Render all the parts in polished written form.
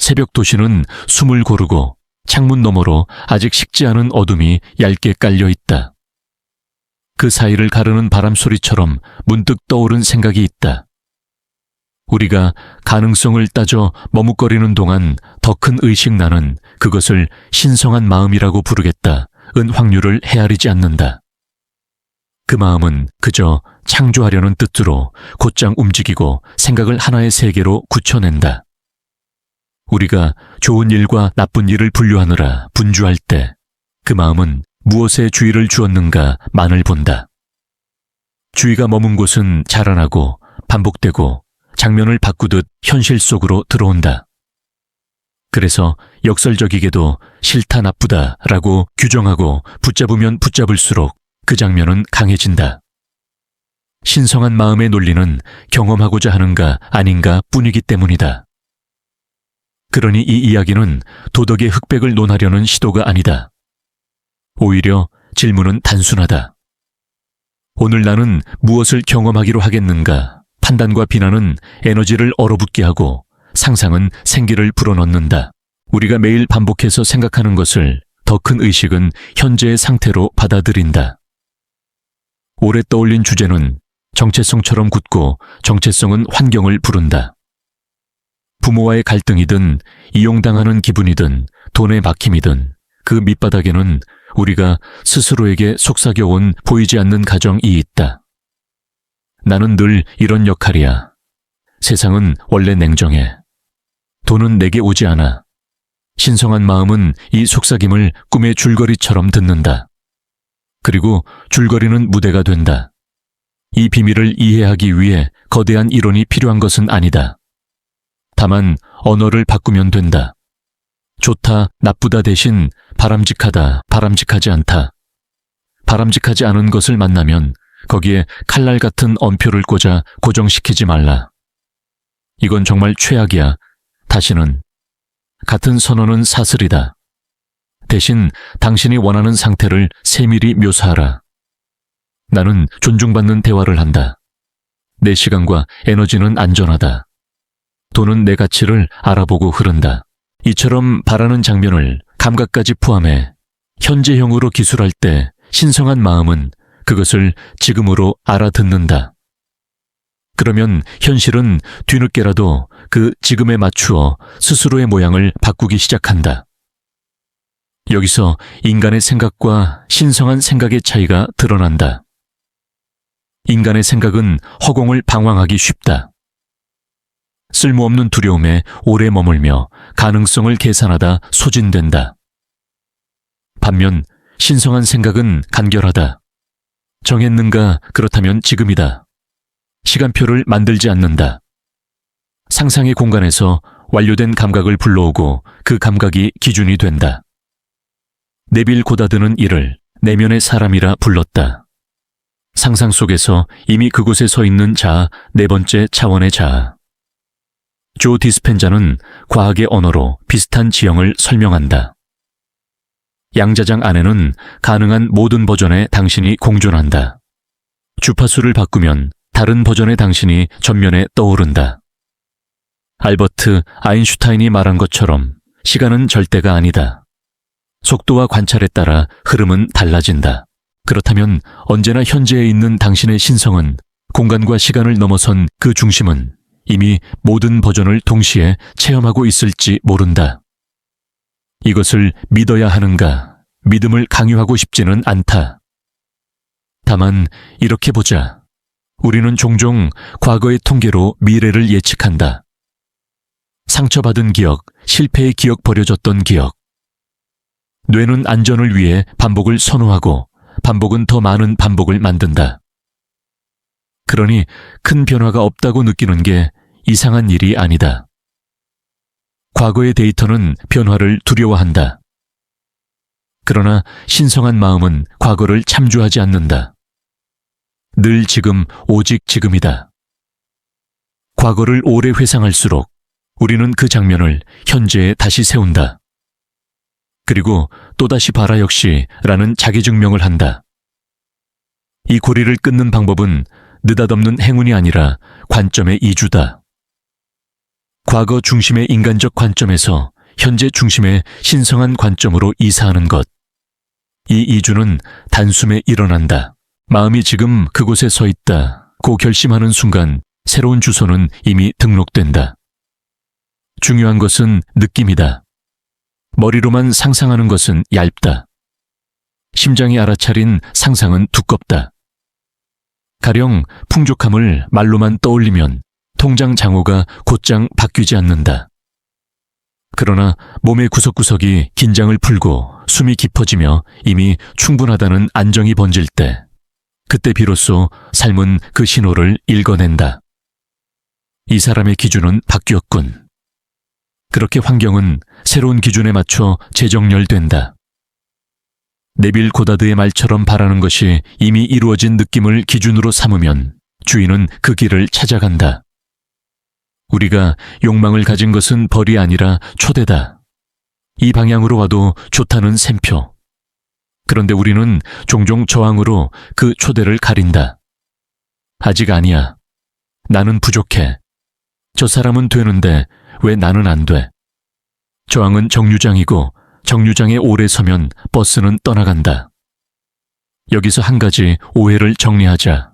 새벽 도시는 숨을 고르고 창문 너머로 아직 식지 않은 어둠이 얇게 깔려 있다. 그 사이를 가르는 바람소리처럼 문득 떠오른 생각이 있다. 우리가 가능성을 따져 머뭇거리는 동안 더 큰 의식 나는 그것을 신성한 마음이라고 부르겠다. 은 확률을 헤아리지 않는다. 그 마음은 그저 창조하려는 뜻으로 곧장 움직이고 생각을 하나의 세계로 굳혀낸다. 우리가 좋은 일과 나쁜 일을 분류하느라 분주할 때 그 마음은 무엇에 주의를 주었는가만을 본다. 주의가 머문 곳은 자라나고 반복되고 장면을 바꾸듯 현실 속으로 들어온다. 그래서 역설적이게도 싫다 나쁘다라고 규정하고 붙잡으면 붙잡을수록 그 장면은 강해진다. 신성한 마음의 논리는 경험하고자 하는가 아닌가 뿐이기 때문이다. 그러니 이 이야기는 도덕의 흑백을 논하려는 시도가 아니다. 오히려 질문은 단순하다. 오늘 나는 무엇을 경험하기로 하겠는가? 판단과 비난은 에너지를 얼어붙게 하고 상상은 생기를 불어넣는다. 우리가 매일 반복해서 생각하는 것을 더 큰 의식은 현재의 상태로 받아들인다. 오래 떠올린 주제는 정체성처럼 굳고 정체성은 환경을 부른다. 부모와의 갈등이든 이용당하는 기분이든 돈의 막힘이든 그 밑바닥에는 우리가 스스로에게 속삭여온 보이지 않는 가정이 있다. 나는 늘 이런 역할이야. 세상은 원래 냉정해. 돈은 내게 오지 않아. 신성한 마음은 이 속삭임을 꿈의 줄거리처럼 듣는다. 그리고 줄거리는 무대가 된다. 이 비밀을 이해하기 위해 거대한 이론이 필요한 것은 아니다. 다만 언어를 바꾸면 된다. 좋다, 나쁘다 대신 바람직하다, 바람직하지 않다. 바람직하지 않은 것을 만나면 거기에 칼날 같은 엄표를 꽂아 고정시키지 말라. 이건 정말 최악이야. 다시는. 같은 선언은 사슬이다. 대신 당신이 원하는 상태를 세밀히 묘사하라. 나는 존중받는 대화를 한다. 내 시간과 에너지는 안전하다. 돈은 내 가치를 알아보고 흐른다. 이처럼 바라는 장면을 감각까지 포함해 현재형으로 기술할 때 신성한 마음은 그것을 지금으로 알아듣는다. 그러면 현실은 뒤늦게라도 그 지금에 맞추어 스스로의 모양을 바꾸기 시작한다. 여기서 인간의 생각과 신성한 생각의 차이가 드러난다. 인간의 생각은 허공을 방황하기 쉽다. 쓸모없는 두려움에 오래 머물며 가능성을 계산하다 소진된다. 반면 신성한 생각은 간결하다. 정했는가? 그렇다면 지금이다. 시간표를 만들지 않는다. 상상의 공간에서 완료된 감각을 불러오고 그 감각이 기준이 된다. 내빌 고다드는 이를 내면의 사람이라 불렀다. 상상 속에서 이미 그곳에 서 있는 자아, 네 번째 차원의 자아. 조 디스펜자는 과학의 언어로 비슷한 지형을 설명한다. 양자장 안에는 가능한 모든 버전의 당신이 공존한다. 주파수를 바꾸면 다른 버전의 당신이 전면에 떠오른다. 알버트 아인슈타인이 말한 것처럼 시간은 절대가 아니다. 속도와 관찰에 따라 흐름은 달라진다. 그렇다면 언제나 현재에 있는 당신의 신성은 공간과 시간을 넘어선 그 중심은 이미 모든 버전을 동시에 체험하고 있을지 모른다. 이것을 믿어야 하는가? 믿음을 강요하고 싶지는 않다. 다만 이렇게 보자. 우리는 종종 과거의 통계로 미래를 예측한다. 상처받은 기억, 실패의 기억, 버려졌던 기억. 뇌는 안전을 위해 반복을 선호하고 반복은 더 많은 반복을 만든다. 그러니 큰 변화가 없다고 느끼는 게 이상한 일이 아니다. 과거의 데이터는 변화를 두려워한다. 그러나 신성한 마음은 과거를 참조하지 않는다. 늘 지금, 오직 지금이다. 과거를 오래 회상할수록 우리는 그 장면을 현재에 다시 세운다. 그리고 또다시 봐라 역시 라는 자기증명을 한다. 이 고리를 끊는 방법은 느닷없는 행운이 아니라 관점의 이주다. 과거 중심의 인간적 관점에서 현재 중심의 신성한 관점으로 이사하는 것. 이 이주는 단숨에 일어난다. 마음이 지금 그곳에 서 있다 고 결심하는 순간 새로운 주소는 이미 등록된다. 중요한 것은 느낌이다. 머리로만 상상하는 것은 얇다. 심장이 알아차린 상상은 두껍다. 가령 풍족함을 말로만 떠올리면 통장 잔고가 곧장 바뀌지 않는다. 그러나 몸의 구석구석이 긴장을 풀고 숨이 깊어지며 이미 충분하다는 안정이 번질 때, 그때 비로소 삶은 그 신호를 읽어낸다. 이 사람의 기준은 바뀌었군. 그렇게 환경은 새로운 기준에 맞춰 재정렬된다. 네빌 고다드의 말처럼 바라는 것이 이미 이루어진 느낌을 기준으로 삼으면 주인은 그 길을 찾아간다. 우리가 욕망을 가진 것은 벌이 아니라 초대다. 이 방향으로 와도 좋다는 셈표. 그런데 우리는 종종 저항으로 그 초대를 가린다. 아직 아니야. 나는 부족해. 저 사람은 되는데 왜 나는 안 돼? 저항은 정류장이고 정류장에 오래 서면 버스는 떠나간다. 여기서 한 가지 오해를 정리하자.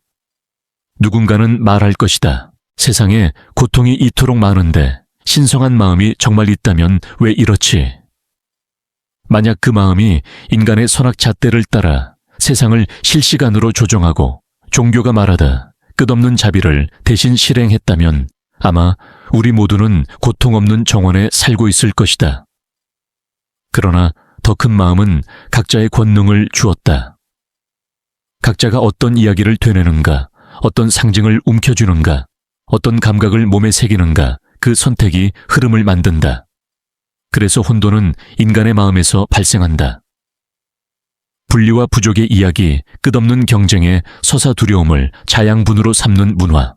누군가는 말할 것이다. 세상에 고통이 이토록 많은데 신성한 마음이 정말 있다면 왜 이렇지? 만약 그 마음이 인간의 선악잣대를 따라 세상을 실시간으로 조정하고 종교가 말하다 끝없는 자비를 대신 실행했다면 아마 우리 모두는 고통 없는 정원에 살고 있을 것이다. 그러나 더 큰 마음은 각자의 권능을 주었다. 각자가 어떤 이야기를 되뇌는가, 어떤 상징을 움켜쥐는가, 어떤 감각을 몸에 새기는가, 그 선택이 흐름을 만든다. 그래서 혼돈은 인간의 마음에서 발생한다. 분리와 부족의 이야기, 끝없는 경쟁의 서사 두려움을 자양분으로 삼는 문화.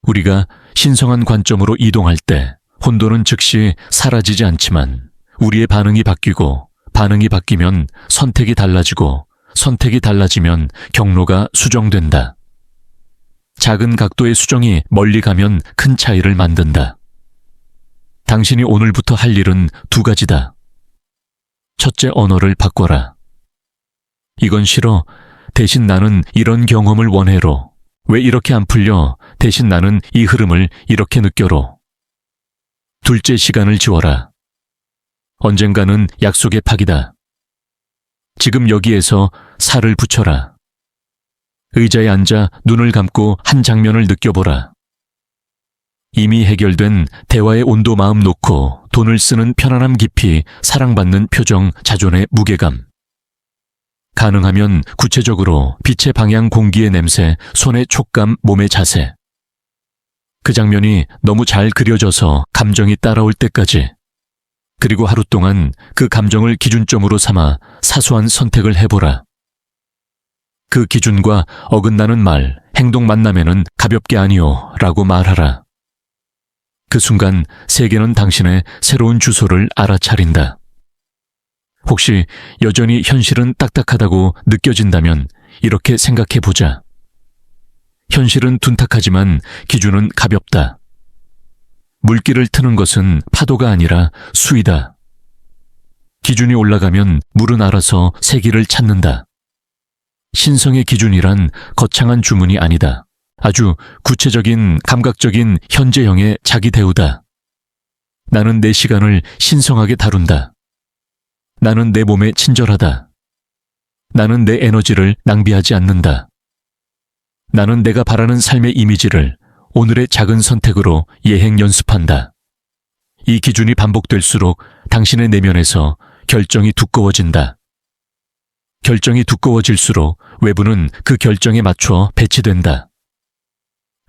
우리가 신성한 관점으로 이동할 때 혼돈은 즉시 사라지지 않지만 우리의 반응이 바뀌고 반응이 바뀌면 선택이 달라지고 선택이 달라지면 경로가 수정된다. 작은 각도의 수정이 멀리 가면 큰 차이를 만든다. 당신이 오늘부터 할 일은 두 가지다. 첫째, 언어를 바꿔라. 이건 싫어. 대신 나는 이런 경험을 원해로. 왜 이렇게 안 풀려? 대신 나는 이 흐름을 이렇게 느껴로. 둘째, 시간을 지워라. 언젠가는 약속의 파기다. 지금 여기에서 살을 붙여라. 의자에 앉아 눈을 감고 한 장면을 느껴보라. 이미 해결된 대화의 온도 마음 놓고 돈을 쓰는 편안함 깊이 사랑받는 표정 자존의 무게감. 가능하면 구체적으로 빛의 방향 공기의 냄새 손의 촉감 몸의 자세. 그 장면이 너무 잘 그려져서 감정이 따라올 때까지. 그리고 하루 동안 그 감정을 기준점으로 삼아 사소한 선택을 해보라. 그 기준과 어긋나는 말, 행동 만남에는 가볍게 아니요 라고 말하라. 그 순간 세계는 당신의 새로운 주소를 알아차린다. 혹시 여전히 현실은 딱딱하다고 느껴진다면 이렇게 생각해보자. 현실은 둔탁하지만 기준은 가볍다. 물길을 트는 것은 파도가 아니라 수위다. 기준이 올라가면 물은 알아서 새 길을 찾는다. 신성의 기준이란 거창한 주문이 아니다. 아주 구체적인 감각적인 현재형의 자기 대우다. 나는 내 시간을 신성하게 다룬다. 나는 내 몸에 친절하다. 나는 내 에너지를 낭비하지 않는다. 나는 내가 바라는 삶의 이미지를 오늘의 작은 선택으로 예행 연습한다. 이 기준이 반복될수록 당신의 내면에서 결정이 두꺼워진다. 결정이 두꺼워질수록 외부는 그 결정에 맞춰 배치된다.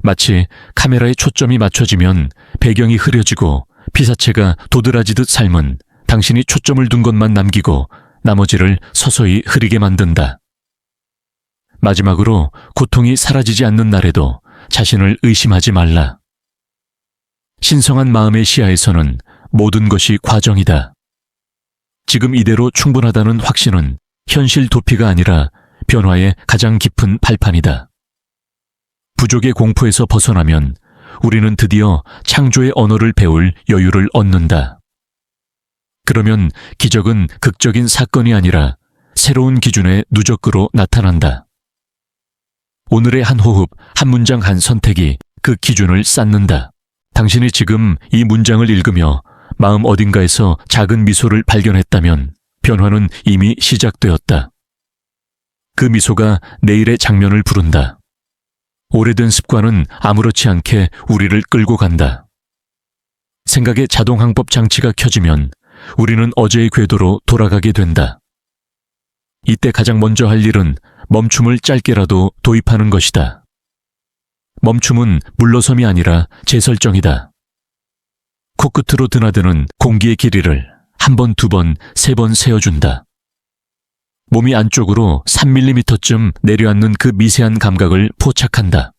마치 카메라에 초점이 맞춰지면 배경이 흐려지고 피사체가 도드라지듯 삶은 당신이 초점을 둔 것만 남기고 나머지를 서서히 흐리게 만든다. 마지막으로 고통이 사라지지 않는 날에도 자신을 의심하지 말라. 신성한 마음의 시야에서는 모든 것이 과정이다. 지금 이대로 충분하다는 확신은 현실 도피가 아니라 변화의 가장 깊은 발판이다. 부족의 공포에서 벗어나면 우리는 드디어 창조의 언어를 배울 여유를 얻는다. 그러면 기적은 극적인 사건이 아니라 새로운 기준의 누적으로 나타난다. 오늘의 한 호흡, 한 문장, 한 선택이 그 기준을 쌓는다. 당신이 지금 이 문장을 읽으며 마음 어딘가에서 작은 미소를 발견했다면 변화는 이미 시작되었다. 그 미소가 내일의 장면을 부른다. 오래된 습관은 아무렇지 않게 우리를 끌고 간다. 생각의 자동항법 장치가 켜지면 우리는 어제의 궤도로 돌아가게 된다. 이때 가장 먼저 할 일은 멈춤을 짧게라도 도입하는 것이다. 멈춤은 물러섬이 아니라 재설정이다. 코끝으로 드나드는 공기의 길이를 한 번, 두 번, 세 번 세어준다. 몸이 안쪽으로 3mm쯤 내려앉는 그 미세한 감각을 포착한다.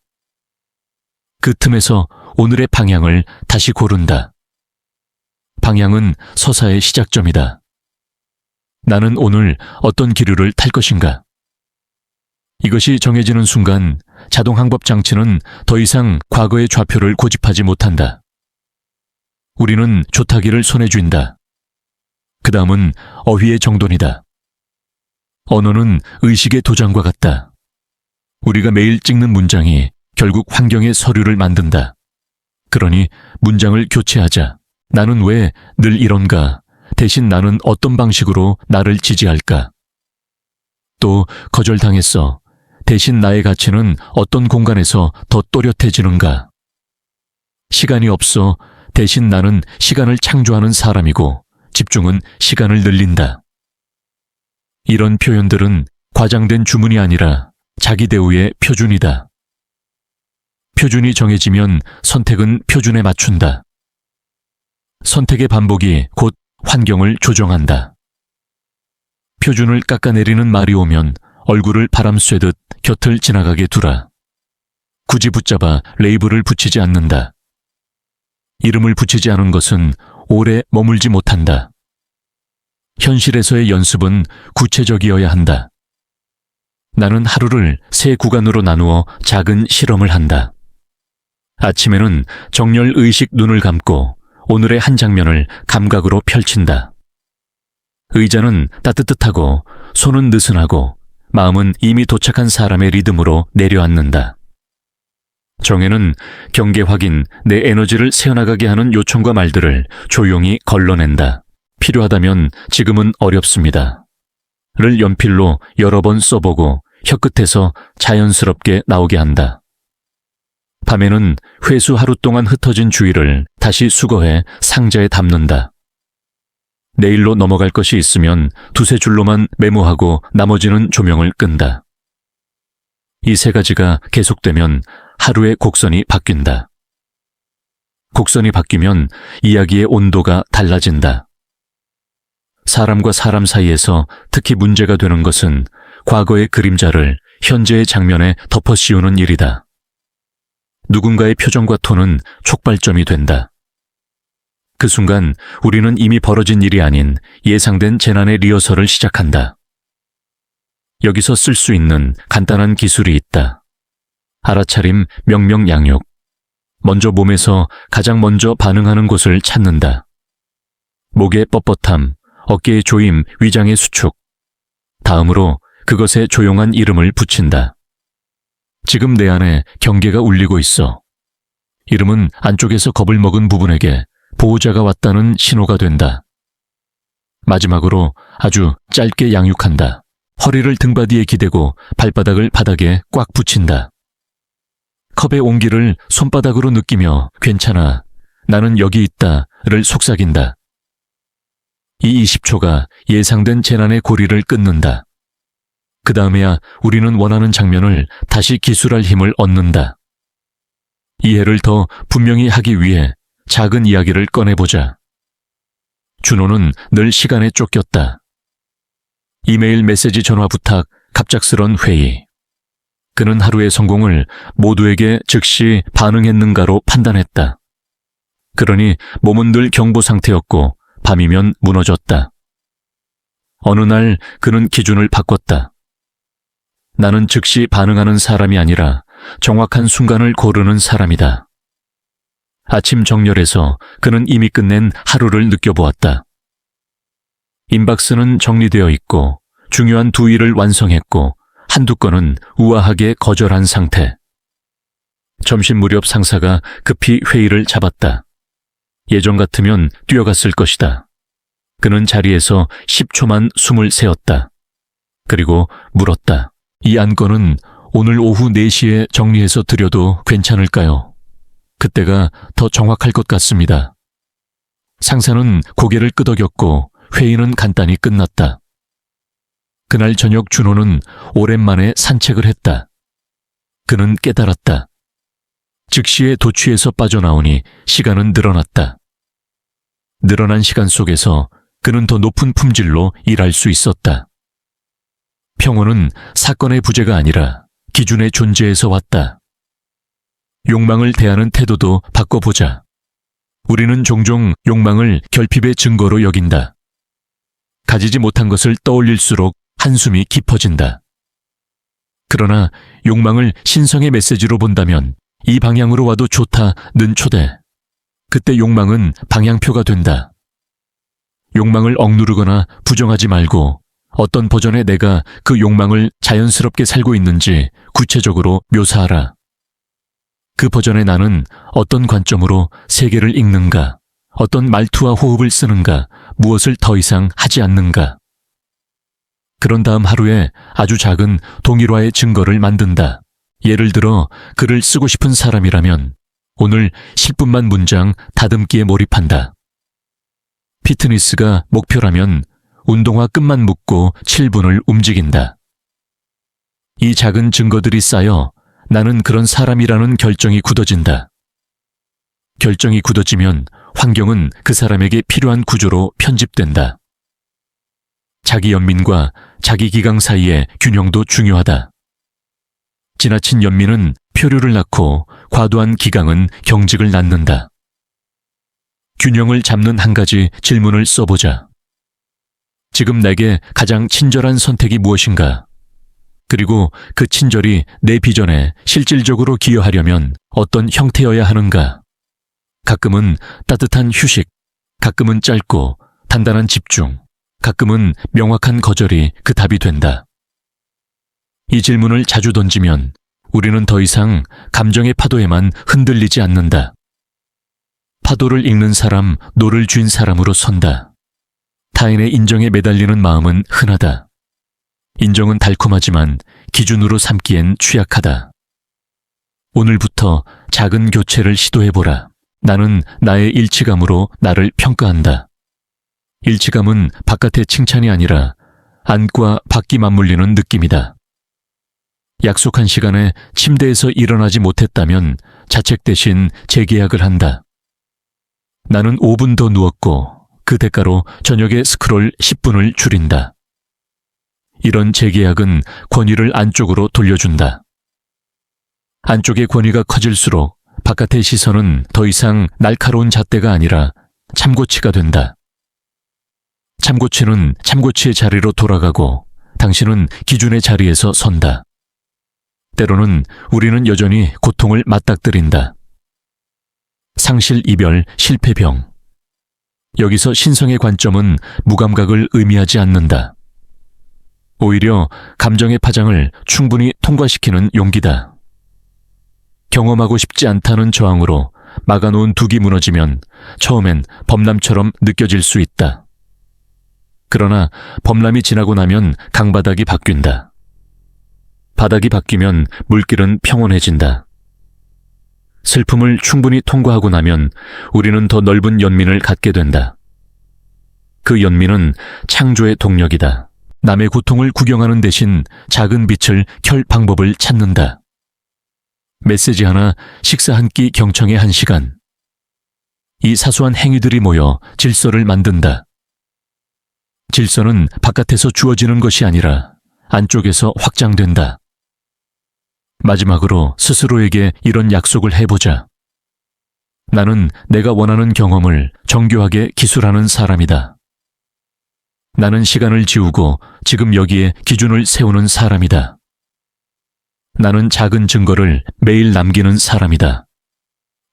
그 틈에서 오늘의 방향을 다시 고른다. 방향은 서사의 시작점이다. 나는 오늘 어떤 기류를 탈 것인가? 이것이 정해지는 순간 자동항법 장치는 더 이상 과거의 좌표를 고집하지 못한다. 우리는 조타기를 손에 쥔다. 그 다음은 어휘의 정돈이다. 언어는 의식의 도장과 같다. 우리가 매일 찍는 문장이 결국 환경의 서류를 만든다. 그러니 문장을 교체하자. 나는 왜 늘 이런가? 대신 나는 어떤 방식으로 나를 지지할까? 또 거절당했어. 대신 나의 가치는 어떤 공간에서 더 또렷해지는가? 시간이 없어. 대신 나는 시간을 창조하는 사람이고 집중은 시간을 늘린다. 이런 표현들은 과장된 주문이 아니라 자기 대우의 표준이다. 표준이 정해지면 선택은 표준에 맞춘다. 선택의 반복이 곧 환경을 조정한다. 표준을 깎아내리는 말이 오면 얼굴을 바람 쐬듯 곁을 지나가게 두라. 굳이 붙잡아 레이블을 붙이지 않는다. 이름을 붙이지 않은 것은 오래 머물지 못한다. 현실에서의 연습은 구체적이어야 한다. 나는 하루를 세 구간으로 나누어 작은 실험을 한다. 아침에는 정렬 의식 눈을 감고 오늘의 한 장면을 감각으로 펼친다. 의자는 따뜻하고 손은 느슨하고 마음은 이미 도착한 사람의 리듬으로 내려앉는다. 정에는 경계 확인, 내 에너지를 새어나가게 하는 요청과 말들을 조용히 걸러낸다. 필요하다면 지금은 어렵습니다. 를 연필로 여러 번 써보고 혀끝에서 자연스럽게 나오게 한다. 밤에는 회수 하루 동안 흩어진 주의를 다시 수거해 상자에 담는다. 내일로 넘어갈 것이 있으면 두세 줄로만 메모하고 나머지는 조명을 끈다. 이 세 가지가 계속되면 하루의 곡선이 바뀐다. 곡선이 바뀌면 이야기의 온도가 달라진다. 사람과 사람 사이에서 특히 문제가 되는 것은 과거의 그림자를 현재의 장면에 덮어 씌우는 일이다. 누군가의 표정과 톤은 촉발점이 된다. 그 순간 우리는 이미 벌어진 일이 아닌 예상된 재난의 리허설을 시작한다. 여기서 쓸 수 있는 간단한 기술이 있다. 알아차림, 명명양육. 먼저 몸에서 가장 먼저 반응하는 곳을 찾는다. 목의 뻣뻣함, 어깨의 조임, 위장의 수축. 다음으로 그것에 조용한 이름을 붙인다. 지금 내 안에 경계가 울리고 있어. 이름은 안쪽에서 겁을 먹은 부분에게 보호자가 왔다는 신호가 된다. 마지막으로 아주 짧게 양육한다. 허리를 등받이에 기대고 발바닥을 바닥에 꽉 붙인다. 컵의 온기를 손바닥으로 느끼며 괜찮아, 나는 여기 있다를 속삭인다. 이 20초가 예상된 재난의 고리를 끊는다. 그 다음에야 우리는 원하는 장면을 다시 기술할 힘을 얻는다. 이해를 더 분명히 하기 위해 작은 이야기를 꺼내보자. 준호는 늘 시간에 쫓겼다. 이메일, 메시지, 전화 부탁, 갑작스런 회의. 그는 하루의 성공을 모두에게 즉시 반응했는가로 판단했다. 그러니 몸은 늘 경보 상태였고 밤이면 무너졌다. 어느 날 그는 기준을 바꿨다. 나는 즉시 반응하는 사람이 아니라 정확한 순간을 고르는 사람이다. 아침 정렬에서 그는 이미 끝낸 하루를 느껴보았다. 인박스는 정리되어 있고 중요한 두 일을 완성했고 한두 건은 우아하게 거절한 상태. 점심 무렵 상사가 급히 회의를 잡았다. 예전 같으면 뛰어갔을 것이다. 그는 자리에서 10초만 숨을 세었다. 그리고 물었다. 이 안건은 오늘 오후 4시에 정리해서 드려도 괜찮을까요? 그때가 더 정확할 것 같습니다. 상사는 고개를 끄덕였고 회의는 간단히 끝났다. 그날 저녁 준호는 오랜만에 산책을 했다. 그는 깨달았다. 즉시에 도취에서 빠져나오니 시간은 늘어났다. 늘어난 시간 속에서 그는 더 높은 품질로 일할 수 있었다. 평온은 사건의 부재가 아니라 기준의 존재에서 왔다. 욕망을 대하는 태도도 바꿔보자. 우리는 종종 욕망을 결핍의 증거로 여긴다. 가지지 못한 것을 떠올릴수록 한숨이 깊어진다. 그러나 욕망을 신성의 메시지로 본다면 이 방향으로 와도 좋다는 초대. 그때 욕망은 방향표가 된다. 욕망을 억누르거나 부정하지 말고 어떤 버전의 내가 그 욕망을 자연스럽게 살고 있는지 구체적으로 묘사하라. 그 버전의 나는 어떤 관점으로 세계를 읽는가, 어떤 말투와 호흡을 쓰는가, 무엇을 더 이상 하지 않는가. 그런 다음 하루에 아주 작은 동일화의 증거를 만든다. 예를 들어 글을 쓰고 싶은 사람이라면 오늘 10분만 문장 다듬기에 몰입한다. 피트니스가 목표라면 운동화 끈만 묶고 7분을 움직인다. 이 작은 증거들이 쌓여 나는 그런 사람이라는 결정이 굳어진다. 결정이 굳어지면 환경은 그 사람에게 필요한 구조로 편집된다. 자기 연민과 자기 기강 사이의 균형도 중요하다. 지나친 연민은 표류를 낳고 과도한 기강은 경직을 낳는다. 균형을 잡는 한 가지 질문을 써보자. 지금 내게 가장 친절한 선택이 무엇인가? 그리고 그 친절이 내 비전에 실질적으로 기여하려면 어떤 형태여야 하는가? 가끔은 따뜻한 휴식, 가끔은 짧고 단단한 집중, 가끔은 명확한 거절이 그 답이 된다. 이 질문을 자주 던지면 우리는 더 이상 감정의 파도에만 흔들리지 않는다. 파도를 읽는 사람, 노를 쥔 사람으로 선다. 타인의 인정에 매달리는 마음은 흔하다. 인정은 달콤하지만 기준으로 삼기엔 취약하다. 오늘부터 작은 교체를 시도해보라. 나는 나의 일치감으로 나를 평가한다. 일치감은 바깥의 칭찬이 아니라 안과 밖이 맞물리는 느낌이다. 약속한 시간에 침대에서 일어나지 못했다면 자책 대신 재계약을 한다. 나는 5분 더 누웠고 그 대가로 저녁에 스크롤 10분을 줄인다. 이런 재계약은 권위를 안쪽으로 돌려준다. 안쪽의 권위가 커질수록 바깥의 시선은 더 이상 날카로운 잣대가 아니라 참고치가 된다. 참고치는 참고치의 자리로 돌아가고 당신은 기준의 자리에서 선다. 때로는 우리는 여전히 고통을 맞닥뜨린다. 상실, 이별, 실패병. 여기서 신성의 관점은 무감각을 의미하지 않는다. 오히려 감정의 파장을 충분히 통과시키는 용기다. 경험하고 싶지 않다는 저항으로 막아놓은 둑이 무너지면 처음엔 범람처럼 느껴질 수 있다. 그러나 범람이 지나고 나면 강바닥이 바뀐다. 바닥이 바뀌면 물길은 평온해진다. 슬픔을 충분히 통과하고 나면 우리는 더 넓은 연민을 갖게 된다. 그 연민은 창조의 동력이다. 남의 고통을 구경하는 대신 작은 빛을 켤 방법을 찾는다. 메시지 하나, 식사 한 끼, 경청의 1시간. 이 사소한 행위들이 모여 질서를 만든다. 질서는 바깥에서 주어지는 것이 아니라 안쪽에서 확장된다. 마지막으로 스스로에게 이런 약속을 해보자. 나는 내가 원하는 경험을 정교하게 기술하는 사람이다. 나는 시간을 지우고 지금 여기에 기준을 세우는 사람이다. 나는 작은 증거를 매일 남기는 사람이다.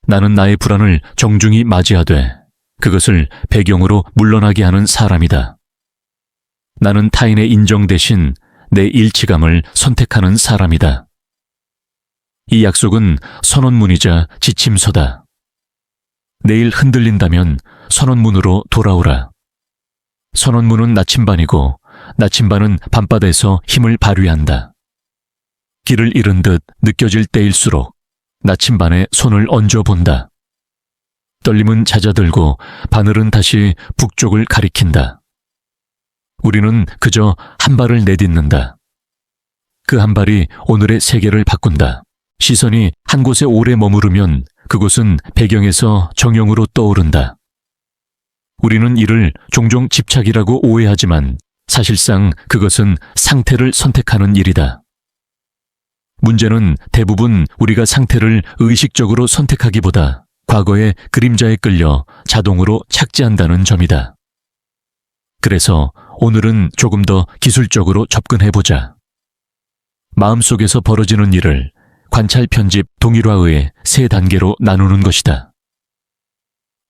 나는 나의 불안을 정중히 맞이하되 그것을 배경으로 물러나게 하는 사람이다. 나는 타인의 인정 대신 내 일치감을 선택하는 사람이다. 이 약속은 선언문이자 지침서다. 내일 흔들린다면 선언문으로 돌아오라. 선언문은 나침반이고 나침반은 밤바다에서 힘을 발휘한다. 길을 잃은 듯 느껴질 때일수록 나침반에 손을 얹어본다. 떨림은 잦아들고 바늘은 다시 북쪽을 가리킨다. 우리는 그저 한 발을 내딛는다. 그 한 발이 오늘의 세계를 바꾼다. 시선이 한 곳에 오래 머무르면 그곳은 배경에서 정형으로 떠오른다. 우리는 이를 종종 집착이라고 오해하지만 사실상 그것은 상태를 선택하는 일이다. 문제는 대부분 우리가 상태를 의식적으로 선택하기보다 과거의 그림자에 끌려 자동으로 착지한다는 점이다. 그래서 오늘은 조금 더 기술적으로 접근해보자. 마음속에서 벌어지는 일을 관찰, 편집, 동일화의 세 단계로 나누는 것이다.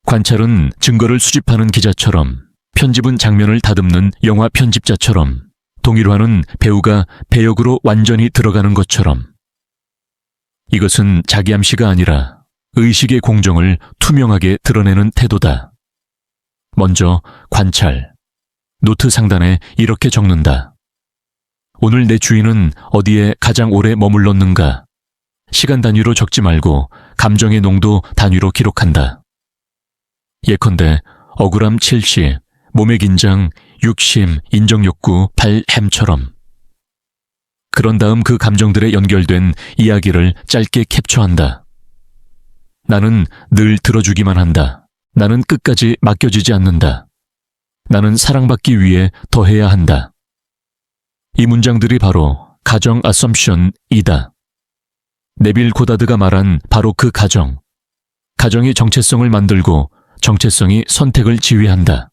관찰은 증거를 수집하는 기자처럼, 편집은 장면을 다듬는 영화 편집자처럼, 동일화는 배우가 배역으로 완전히 들어가는 것처럼. 이것은 자기암시가 아니라 의식의 공정을 투명하게 드러내는 태도다. 먼저 관찰. 노트 상단에 이렇게 적는다. 오늘 내 주인은 어디에 가장 오래 머물렀는가? 시간 단위로 적지 말고 감정의 농도 단위로 기록한다. 예컨대 억울함 70, 몸의 긴장 60, 인정욕구 8햄처럼. 그런 다음 그 감정들에 연결된 이야기를 짧게 캡처한다. 나는 늘 들어주기만 한다. 나는 끝까지 맡겨지지 않는다. 나는 사랑받기 위해 더해야 한다. 이 문장들이 바로 가정 assumption이다. 네빌 고다드가 말한 바로 그 가정. 가정이 정체성을 만들고 정체성이 선택을 지휘한다.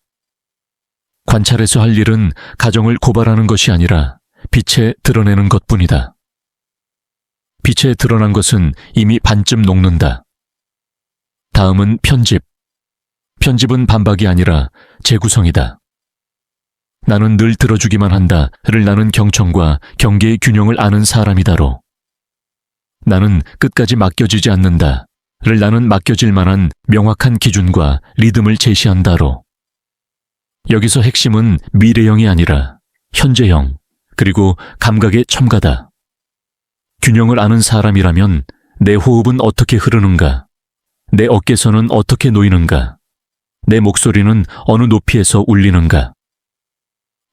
관찰에서 할 일은 가정을 고발하는 것이 아니라 빛에 드러내는 것뿐이다. 빛에 드러난 것은 이미 반쯤 녹는다. 다음은 편집. 편집은 반박이 아니라 재구성이다. 나는 늘 들어주기만 한다를 나는 경청과 경계의 균형을 아는 사람이다로. 나는 끝까지 맡겨지지 않는다를 나는 맡겨질 만한 명확한 기준과 리듬을 제시한다로. 여기서 핵심은 미래형이 아니라 현재형, 그리고 감각의 첨가다. 균형을 아는 사람이라면 내 호흡은 어떻게 흐르는가? 내 어깨선은 어떻게 놓이는가? 내 목소리는 어느 높이에서 울리는가?